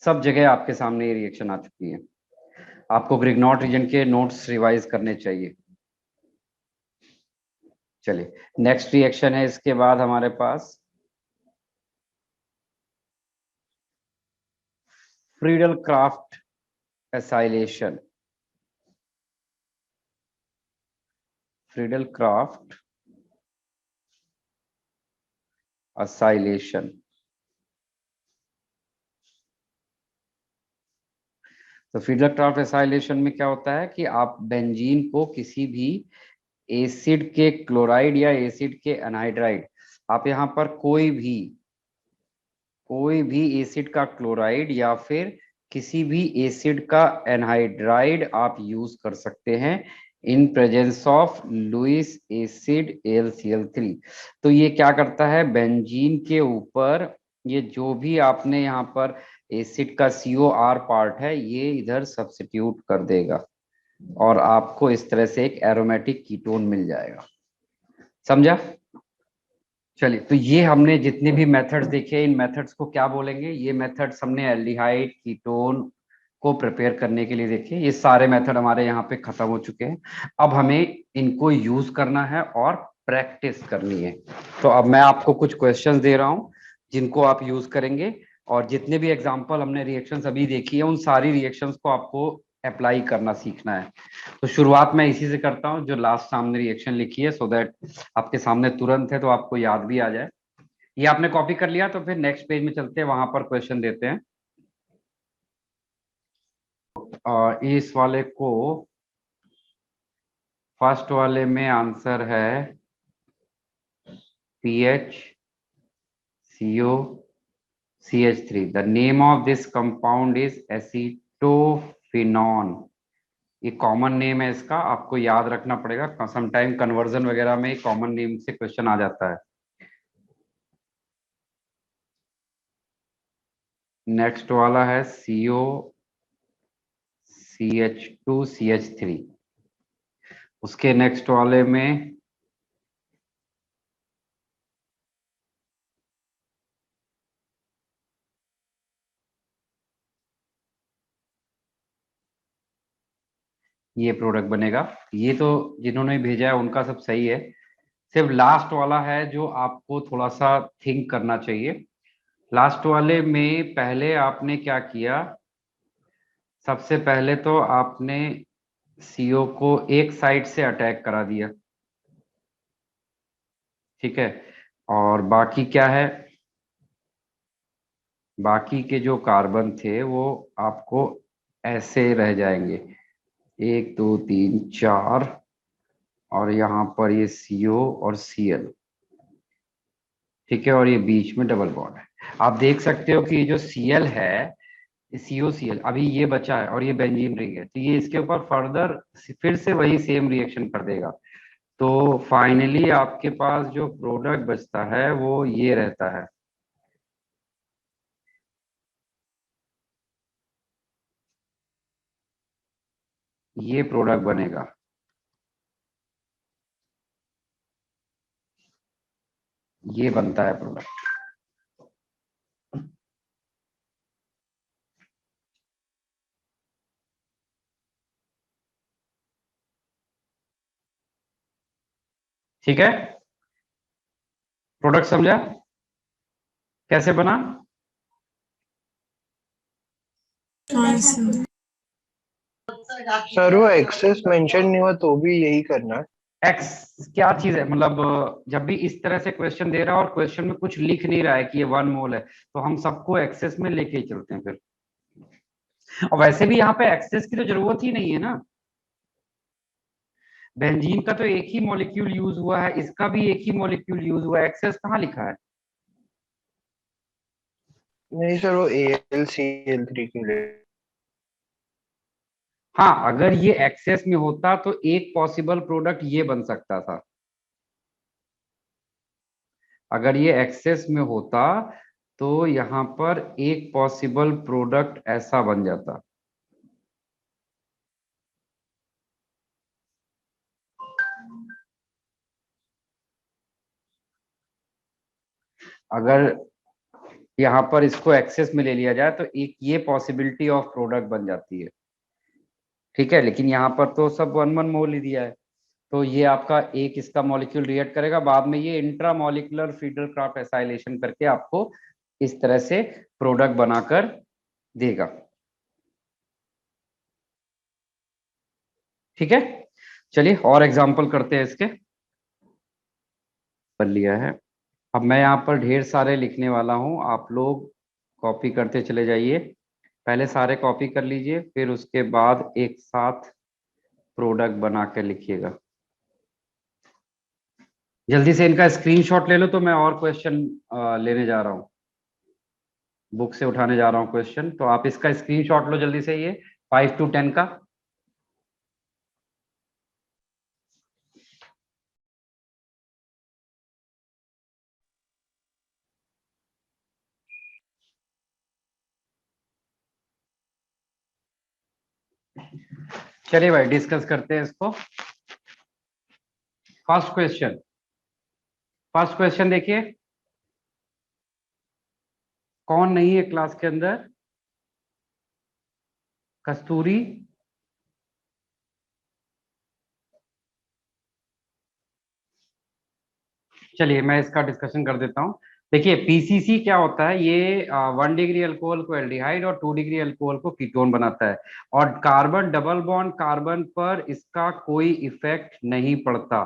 सब जगह आपके सामने ये रिएक्शन आ चुकी है। आपको ग्रिग्नॉट रिएजेंट के नोट्स रिवाइज करने चाहिए। चलिए, नेक्स्ट रिएक्शन है इसके बाद हमारे पास Friedel Crafts acylation. Friedel Crafts acylation. तो फ्रीडल क्राफ्ट एसाइलेशन में क्या होता है कि आप बेंजीन को किसी भी एसिड के क्लोराइड या एसिड के एनहाइड्राइड, आप यहाँ पर कोई भी एसिड का क्लोराइड या फिर किसी भी एसिड का एनहाइड्राइड आप यूज कर सकते हैं in presence of Lewis acid AlCl3। तो ये क्या करता है, बेंजीन के ऊपर ये जो भी आपने यहाँ पर एसिड का COR पार्ट है ये इधर सब्स्टिट्यूट कर देगा और आपको इस तरह से एक एरोमेटिक कीटोन मिल जाएगा। समझा। चलिए, तो ये हमने जितने भी मेथड्स देखे, इन मेथड्स को क्या बोलेंगे, ये मेथड्स हमने एल्डिहाइड कीटोन को प्रिपेयर करने के लिए देखे। ये सारे मेथड हमारे यहाँ पे खत्म हो चुके हैं। अब हमें इनको यूज करना है और प्रैक्टिस करनी है। तो अब मैं आपको कुछ क्वेश्चंस दे रहा हूँ जिनको आप यूज करेंगे, और जितने भी एग्जाम्पल हमने रिएक्शंस अभी देखी है उन सारी रिएक्शंस को आपको अप्लाई करना सीखना है। तो शुरुआत मैं इसी से करता हूँ जो लास्ट सामने रिएक्शन लिखी है, सो दैट आपके सामने तुरंत है तो आपको याद भी आ जाए। ये आपने कॉपी कर लिया तो फिर नेक्स्ट पेज में चलते हैं, वहां पर क्वेश्चन देते हैं। इस वाले को, फर्स्ट वाले में आंसर है PHCOCH3। The name of this compound is acetophenone. ये कॉमन नेम है इसका, आपको याद रखना पड़ेगा। समटाइम कन्वर्जन वगैरह में कॉमन नेम से क्वेश्चन आ जाता है। नेक्स्ट वाला है COCH2CH3। उसके नेक्स्ट वाले में ये प्रोडक्ट बनेगा। ये तो जिन्होंने भेजा है उनका सब सही है, सिर्फ लास्ट वाला है जो आपको थोड़ा सा थिंक करना चाहिए। लास्ट वाले में पहले आपने क्या किया, सबसे पहले तो आपने CO को एक साइड से अटैक करा दिया, ठीक है, और बाकी क्या है, बाकी के जो कार्बन थे वो आपको ऐसे रह जाएंगे, 1 2 3 4, और यहाँ पर ये CO और Cl, ठीक है, और ये बीच में डबल बॉन्ड है। आप देख सकते हो कि ये जो Cl है, COCl अभी ये बचा है और ये बेंजीन रिंग है, तो ये इसके ऊपर फर्दर फिर से वही सेम रिएक्शन कर देगा। तो फाइनली आपके पास जो प्रोडक्ट बचता है वो ये रहता है। ये प्रोडक्ट बनेगा, ये बनता है प्रोडक्ट। ठीक है, प्रोडक्ट समझा कैसे बना। हाँ सर। सर वो एक्सेस मेंशन नहीं हुआ तो भी यही करना है। एक्स क्या चीज है, मतलब जब भी इस तरह से क्वेश्चन दे रहा है और क्वेश्चन में कुछ लिख नहीं रहा है कि ये 1 मोल है, तो हम सबको एक्सेस में लेके ही चलते हैं फिर। और वैसे भी यहाँ पे एक्सेस की तो जरूरत ही नहीं है ना, बेंजीन का तो एक ही मॉलिक्यूल यूज हुआ है, इसका भी एक ही मॉलिक्यूल यूज हुआ है, एक्सेस कहाँ लिखा है? नहीं सर वो AlCl3 के लिए। हाँ, अगर ये एक्सेस में होता तो एक पॉसिबल प्रोडक्ट ये बन सकता था। अगर ये एक्सेस में होता तो यहाँ पर एक पॉसिबल प्रोडक्ट ऐसा बन जाता। अगर यहाँ पर इसको एक्सेस में ले लिया जाए तो एक ये पॉसिबिलिटी ऑफ प्रोडक्ट बन जाती है, ठीक है। लेकिन यहाँ पर तो सब 1 1 मोल ही दिया है, तो ये आपका एक इसका मॉलिक्यूल रिएक्ट करेगा, बाद में ये इंट्रा मॉलिक्यूलर फीडरक्राफ्ट एसाइलेशन करके आपको इस तरह से प्रोडक्ट बनाकर देगा, ठीक है। चलिए और एग्जांपल करते हैं इसके। कर लिया है। अब मैं यहाँ पर ढेर सारे लिखने वाला हूँ, आप लोग कॉपी करते चले जाइए। पहले सारे कॉपी कर लीजिए, फिर उसके बाद एक साथ प्रोडक्ट बना के लिखिएगा। जल्दी से इनका स्क्रीनशॉट ले लो, तो मैं और क्वेश्चन लेने जा रहा हूँ, बुक से उठाने जा रहा हूँ क्वेश्चन, तो आप इसका स्क्रीनशॉट लो जल्दी से, ये 5 to 10 का। चलिए भाई डिस्कस करते हैं इसको। फर्स्ट क्वेश्चन देखिए, कौन नहीं है क्लास के अंदर? कस्तूरी, चलिए मैं इसका डिस्कशन कर देता हूं। देखिए पीसीसी क्या होता है, ये 1 डिग्री अल्कोहल को एल्डिहाइड और 2 डिग्री अल्कोहल को कीटोन बनाता है, और कार्बन डबल बॉन्ड कार्बन पर इसका कोई इफेक्ट नहीं पड़ता,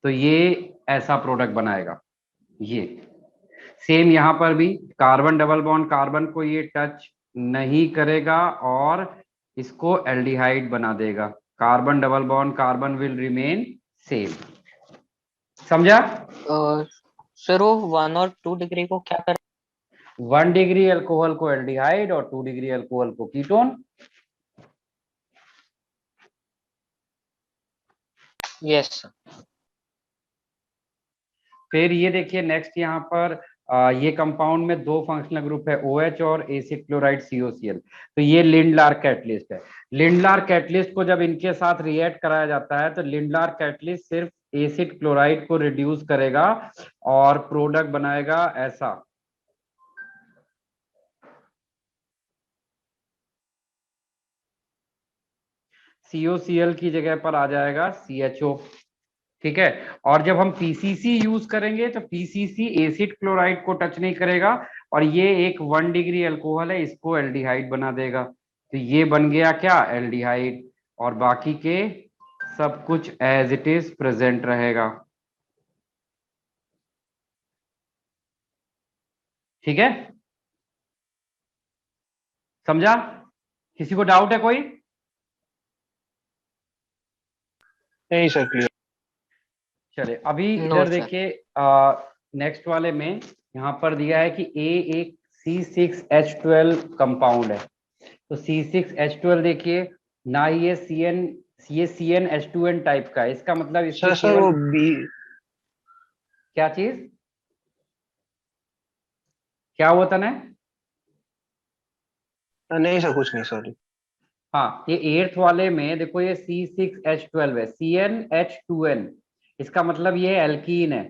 तो ये ऐसा प्रोडक्ट बनाएगा। ये सेम यहाँ पर भी कार्बन डबल बॉन्ड कार्बन को ये टच नहीं करेगा और इसको एल्डिहाइड बना देगा। Carbon double bond carbon will remain same. समझा? सर वो 1 और 2 डिग्री को क्या कर? 1 डिग्री अल्कोहल को एल्डिहाइड और 2 डिग्री अल्कोहल को कीटोन। यस। फिर ये देखिए नेक्स्ट यहाँ पर ये कंपाउंड में 2 फंक्शनल ग्रुप है, OH और एसिड क्लोराइड COCl, तो ये लिंडलार कैटलिस्ट है। लिंडलार कैटलिस्ट को जब इनके साथ रिएक्ट कराया जाता है तो लिंडलार कैटलिस्ट सिर्फ एसिड क्लोराइड को रिड्यूस करेगा और प्रोडक्ट बनाएगा ऐसा। COCl की जगह पर आ जाएगा CHO, ठीक है। और जब हम पीसीसी यूज करेंगे तो पीसीसी एसिड क्लोराइड को टच नहीं करेगा, और ये एक 1 डिग्री अल्कोहल है, इसको एल्डिहाइड बना देगा, तो ये बन गया क्या? एल्डिहाइड। और बाकी के सब कुछ एज इट इज प्रेजेंट रहेगा, ठीक है। समझा? किसी को डाउट है कोई? नहीं सर क्लियर। चले अभी No, इधर sir. देखिए, नेक्स्ट वाले में यहाँ पर दिया है कि A एक C6H12 कंपाउंड है, तो C6H12 देखिए ना ही ये CnH2n टाइप का है, इसका मतलब इसके सर वो केवल बी क्या चीज क्या हुआ था ना? नहीं सर कुछ नहीं सॉरी। हाँ, ये 8th वाले में देखो ये C6H12 है, CnH2n, इसका मतलब ये एल्कीन है,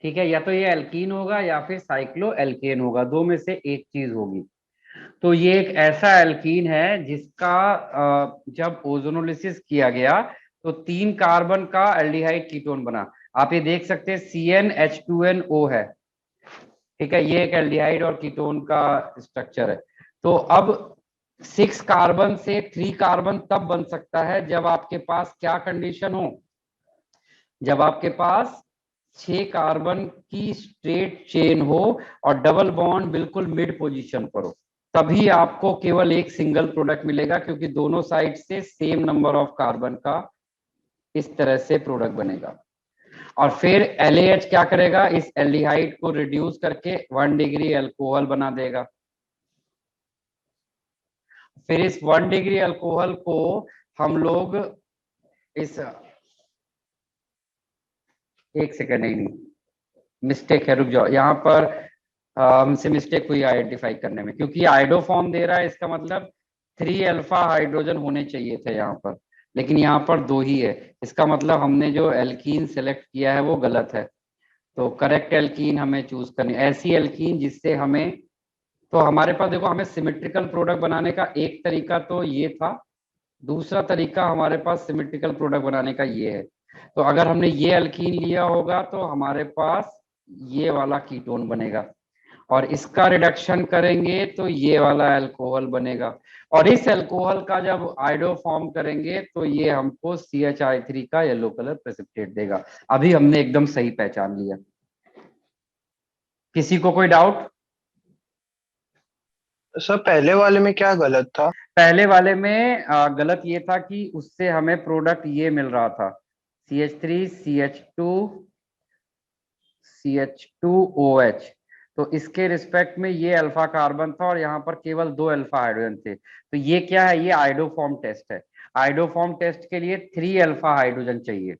ठीक है। या तो ये एल्कीन होगा या फिर साइक्लो एल्केन होगा, दो में से एक चीज होगी। तो ये एक ऐसा एल्कीन है जिसका जब ओजोनोलिसिस किया गया तो 3 कार्बन का एल्डिहाइड कीटोन बना। आप ये देख सकते हैं CnH2nO है, ठीक है, ये एक एल्डिहाइड और कीटोन का स्ट्रक्चर है। तो अब 6 कार्बन से 3 कार्बन तब बन सकता है जब आपके पास क्या कंडीशन हो, जब आपके पास 6 कार्बन की स्ट्रेट चेन हो और डबल बॉन्ड बिल्कुल मिड पोजीशन पर हो, तभी आपको केवल एक सिंगल प्रोडक्ट मिलेगा, क्योंकि दोनों साइड से सेम नंबर ऑफ कार्बन का इस तरह से प्रोडक्ट बनेगा। और फिर LAH क्या करेगा, इस एल्डिहाइड को रिड्यूस करके 1 डिग्री अल्कोहल बना देगा। फिर इस 1 डिग्री अल्कोहल को हम लोग इस, एक सेकेंड, नहीं मिस्टेक है, रुक जाओ, यहाँ पर हमसे मिस्टेक हुई आइडेंटिफाई करने में, क्योंकि आइडोफॉर्म दे रहा है, इसका मतलब 3 अल्फा हाइड्रोजन होने चाहिए थे यहाँ पर, लेकिन यहाँ पर 2 ही है। इसका मतलब हमने जो एल्कीन सेलेक्ट किया है वो गलत है। तो करेक्ट एल्कीन हमें चूज करनी, ऐसी एल्कीन जिससे हमें, तो हमारे पास देखो, हमें सिमेट्रिकल प्रोडक्ट बनाने का एक तरीका तो ये था, दूसरा तरीका हमारे पास सिमेट्रिकल प्रोडक्ट बनाने का ये है। तो अगर हमने ये एल्कीन लिया होगा तो हमारे पास ये वाला कीटोन बनेगा, और इसका रिडक्शन करेंगे तो ये वाला अल्कोहल बनेगा, और इस अल्कोहल का जब आइडो फॉर्म करेंगे तो ये हमको CHI3 का येलो कलर प्रेसिपिटेट देगा। अभी हमने एकदम सही पहचान लिया। किसी को कोई डाउट? सर पहले वाले में क्या गलत था? पहले वाले में गलत ये था कि उससे हमें प्रोडक्ट ये मिल रहा था, CH3 CH2 CH2OH, तो इसके रिस्पेक्ट में ये अल्फा कार्बन था और यहाँ पर केवल 2 अल्फा हाइड्रोजन थे। तो ये क्या है, ये आइडोफॉर्म टेस्ट है। आइडोफॉर्म टेस्ट के लिए 3 अल्फा हाइड्रोजन चाहिए,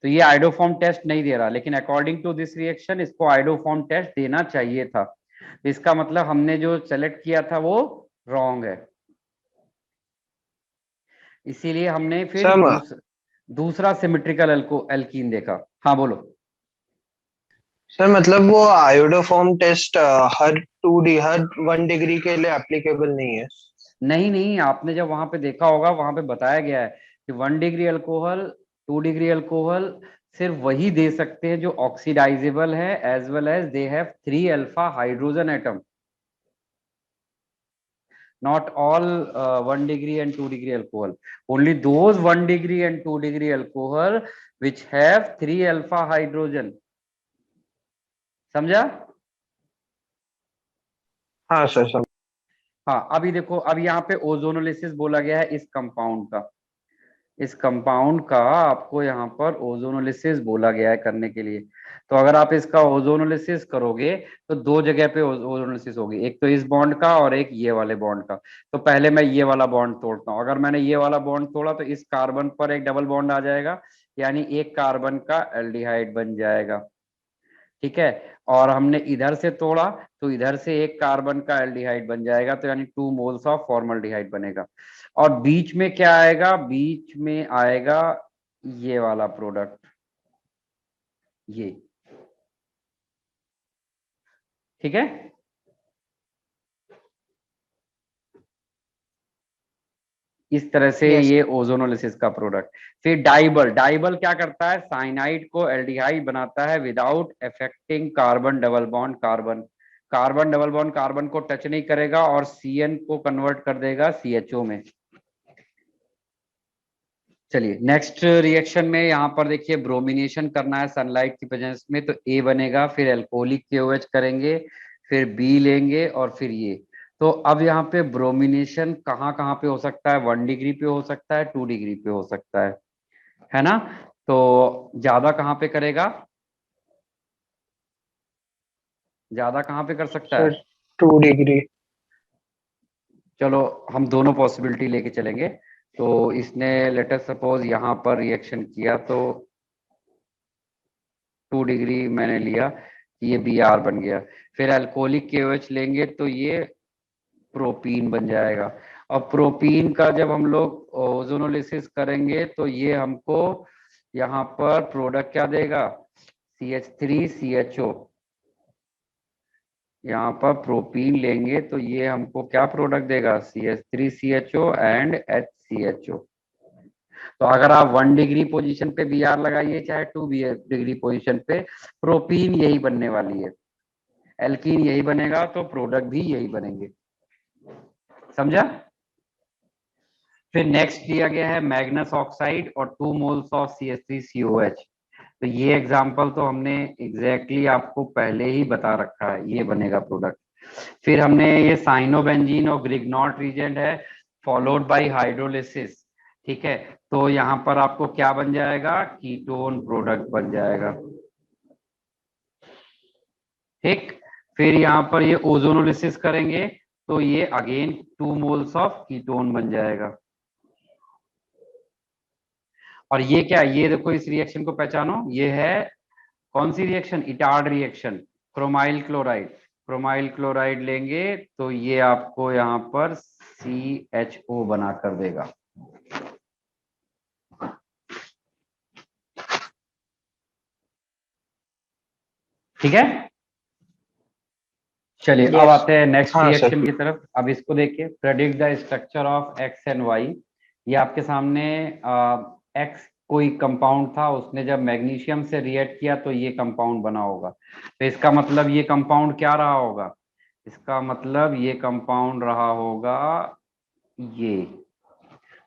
तो ये आइडोफॉर्म टेस्ट नहीं दे रहा, लेकिन अकॉर्डिंग टू दिस रिएक्शन इसको आइडोफॉर्म टेस्ट देना चाहिए था। तो इसका मतलब हमने जो सेलेक्ट किया था वो रॉन्ग है, इसीलिए हमने फिर सर दूसरा सिमेट्रिकल एल्कीन देखा। हाँ बोलो। सर मतलब वो आयोडोफॉर्म टेस्ट हर 1 डिग्री के लिए एप्लीकेबल नहीं है? नहीं नहीं, आपने जब वहां पे देखा होगा, वहां पे बताया गया है कि 1 डिग्री अल्कोहल, 2 डिग्री अल्कोहल सिर्फ वही दे सकते हैं जो ऑक्सीडाइजेबल है, as well as they have 3 alpha hydrogen atom, not all 1 degree and 2 degree alcohol, only those 1 degree and 2 degree alcohol which have 3 alpha hydrogen। समझा? हाँ सर। हाँ, अभी देखो, अब यहाँ पे ओजोनोलिसिस बोला गया है इस कंपाउंड का, इस कंपाउंड का आपको यहाँ पर ओजोनोलिसिस बोला गया है करने के लिए। तो अगर आप इसका ओजोनोलिसिस करोगे तो 2 जगह पे ओजोनोलिसिस होगी, एक तो इस बॉन्ड का और एक ये वाले बॉन्ड का। तो पहले मैं ये वाला बॉन्ड तोड़ता हूँ। अगर मैंने ये वाला बॉन्ड तोड़ा तो इस कार्बन पर एक डबल बॉन्ड आ जाएगा, यानी एक कार्बन का एल्डिहाइड बन जाएगा, ठीक है। और हमने इधर से तोड़ा तो इधर से एक कार्बन का एल्डिहाइड बन जाएगा, तो यानी 2 मोल्स ऑफ फॉर्मल्डिहाइड बनेगा। और बीच में क्या आएगा, बीच में आएगा ये वाला प्रोडक्ट, ये, ठीक है। इस तरह से Yes. ये ओजोनोलिसिस का प्रोडक्ट। फिर डाइबल, डाइबल क्या करता है, साइनाइड को एल्डिहाइड बनाता है without affecting carbon double bond carbon. Carbon double bond carbon को टच नहीं करेगा और CN को कन्वर्ट कर देगा CHO में। चलिए नेक्स्ट रिएक्शन में यहाँ पर देखिए, ब्रोमिनेशन करना है सनलाइट की प्रेजेंस में, तो A बनेगा, फिर एल्कोहलिक KOH करेंगे, फिर B लेंगे और फिर ये। तो अब यहाँ पे ब्रोमिनेशन कहाँ कहाँ पे हो सकता है, 1 डिग्री पे हो सकता है, 2 डिग्री पे हो सकता है ना। तो ज्यादा कहाँ पे करेगा, ज्यादा कहाँ पे कर सकता है? Sir 2 degree. चलो हम दोनों पॉसिबिलिटी लेके चलेंगे। तो इसने लेट अस सपोज यहाँ पर रिएक्शन किया तो 2 डिग्री मैंने लिया, ये Br बन गया। फिर अल्कोहलिक KOH लेंगे तो ये प्रोपीन बन जाएगा। और प्रोपीन का जब हम लोग ओजोनोलिसिस करेंगे तो ये हमको यहाँ पर प्रोडक्ट क्या देगा, CH3CHO। यहाँ पर प्रोपीन लेंगे तो ये हमको क्या प्रोडक्ट देगा, CH3CHO एंड HCHO। तो अगर आप 1 डिग्री पोजीशन पे Br लगाइए चाहे 2 डिग्री पोजीशन पे, प्रोपीन यही बनने वाली है, एल्कीन यही बनेगा, तो प्रोडक्ट भी यही बनेंगे। समझा? फिर नेक्स्ट दिया गया है मैग्नस ऑक्साइड और 2 मोल्स ऑफ CH3COH। तो ये एग्जांपल तो हमने एग्जैक्टली आपको पहले ही बता रखा है, ये बनेगा प्रोडक्ट। फिर हमने ये साइनोबेंजीन और ग्रिग्नॉट रीजेंट है फॉलोड बाय हाइड्रोलिसिस, ठीक है। तो यहाँ पर आपको क्या बन जाएगा, कीटोन प्रोडक्ट बन जाएगा, ठीक। फिर यहाँ पर ये ओजोनोलिसिस करेंगे तो ये अगेन 2 मोल्स ऑफ कीटोन बन जाएगा। और ये क्या, ये देखो इस रिएक्शन को पहचानो, ये है कौन सी reaction, Etard reaction, chromyl chloride. Chromyl chloride लेंगे तो ये आपको यहाँ पर CHO बना कर देगा। ठीक है, चलिए Yes. अब आते हैं नेक्स्ट हाँ, रिएक्शन सर। की तरफ। अब इसको देखिए, predict the structure of X and Y। ये आपके सामने X कोई कंपाउंड था, उसने जब मैग्नीशियम से रिएक्ट किया तो ये कंपाउंड बना होगा। तो इसका मतलब ये कंपाउंड क्या रहा होगा, इसका मतलब ये कंपाउंड रहा होगा ये,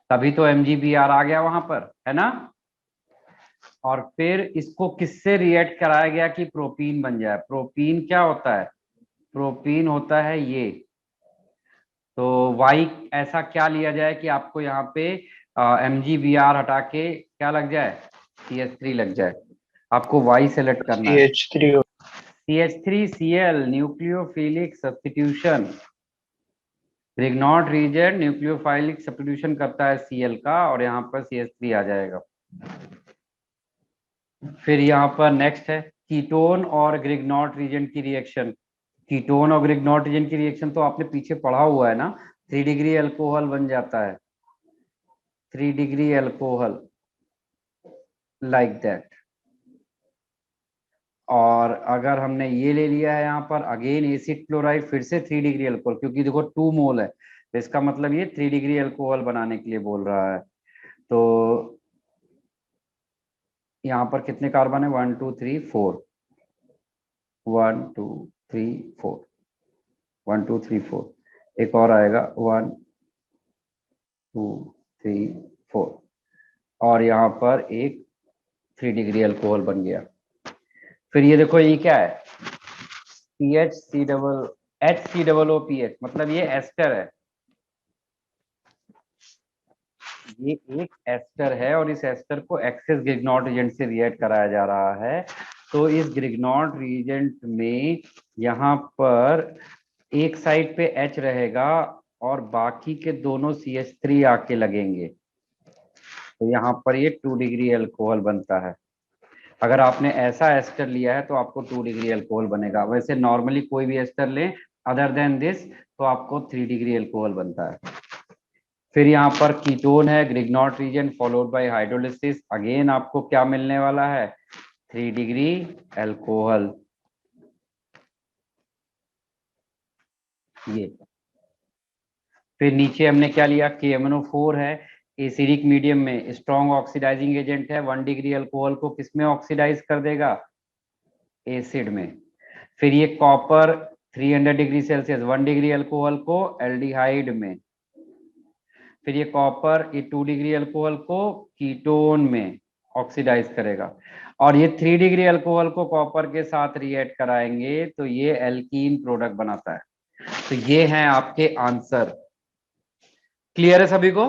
तभी तो MgBr आ गया वहां पर, है ना। और फिर इसको किससे रिएक्ट कराया गया कि प्रोपीन बन जाए। प्रोपीन क्या होता है, प्रोपीन होता है ये। तो Y ऐसा क्या लिया जाए कि आपको यहाँ पे MgBr हटा के क्या लग जाए, CH3 लग जाए। आपको Y सेलेक्ट करना है। CH3 CH3Cl nucleophilic substitution, Grignard reagent nucleophilic substitution करता है Cl का, और यहाँ पर CH3 आ जाएगा। फिर यहाँ पर नेक्स्ट है कीटोन और ग्रिग्नॉट रीजेंट की रिएक्शन। कीटोन और ग्रिग्नॉट रीजेंट की रिएक्शन तो आपने पीछे पढ़ा हुआ है ना, 3 डिग्री अल्कोहल बन जाता है, 3 डिग्री अल्कोहल लाइक दैट। और अगर हमने ये ले लिया है यहाँ पर अगेन एसिड क्लोराइड, फिर से 3 डिग्री अल्कोहल, क्योंकि देखो 2 मोल है तो इसका मतलब ये 3 डिग्री अल्कोहल बनाने के लिए बोल रहा है। तो यहाँ पर कितने कार्बन है, 1 2 3 4, 1 2 3 4, 1 2 3 4, एक और आएगा 1 2 3 4, और यहाँ पर एक 3 डिग्री अल्कोहल बन गया। फिर ये देखो ये क्या है, HCOOPH, मतलब ये एस्टर है, ये एक एस्टर है और इस एस्टर को एक्सेस ग्रिग्नॉट रीजेंट से रिएक्ट कराया जा रहा है। तो इस ग्रिग्नॉट रीजेंट में यहाँ पर एक साइड पे H रहेगा और बाकी के दोनों CH3 आके लगेंगे, तो यहाँ पर ये 2 डिग्री अल्कोहल बनता है। अगर आपने ऐसा एस्टर लिया है तो आपको 2 डिग्री अल्कोहल बनेगा। वैसे नॉर्मली कोई भी एस्टर लें अदर देन दिस तो आपको 3 डिग्री अल्कोहल बनता है। फिर यहाँ पर कीटोन है, Grignard reagent followed by hydrolysis, again आपको क्या मिलने वाला है, 3 डिग्री अल्कोहल। ये फिर नीचे हमने क्या लिया, KMnO4 है, एसिडिक मीडियम में स्ट्रॉन्ग ऑक्सीडाइजिंग एजेंट है, 1 डिग्री अल्कोहल को किसमें ऑक्सीडाइज कर देगा, एसिड में। फिर ये copper 300 degree Celsius 1 degree alcohol को एल्डिहाइड में। फिर ये कॉपर ये 2 डिग्री अल्कोहल को कीटोन में ऑक्सीडाइज करेगा, और ये 3 डिग्री अल्कोहल को कॉपर के साथ रिएक्ट कराएंगे तो ये एल्कीन प्रोडक्ट बनाता है। तो ये हैं आपके आंसर। क्लियर है सभी को?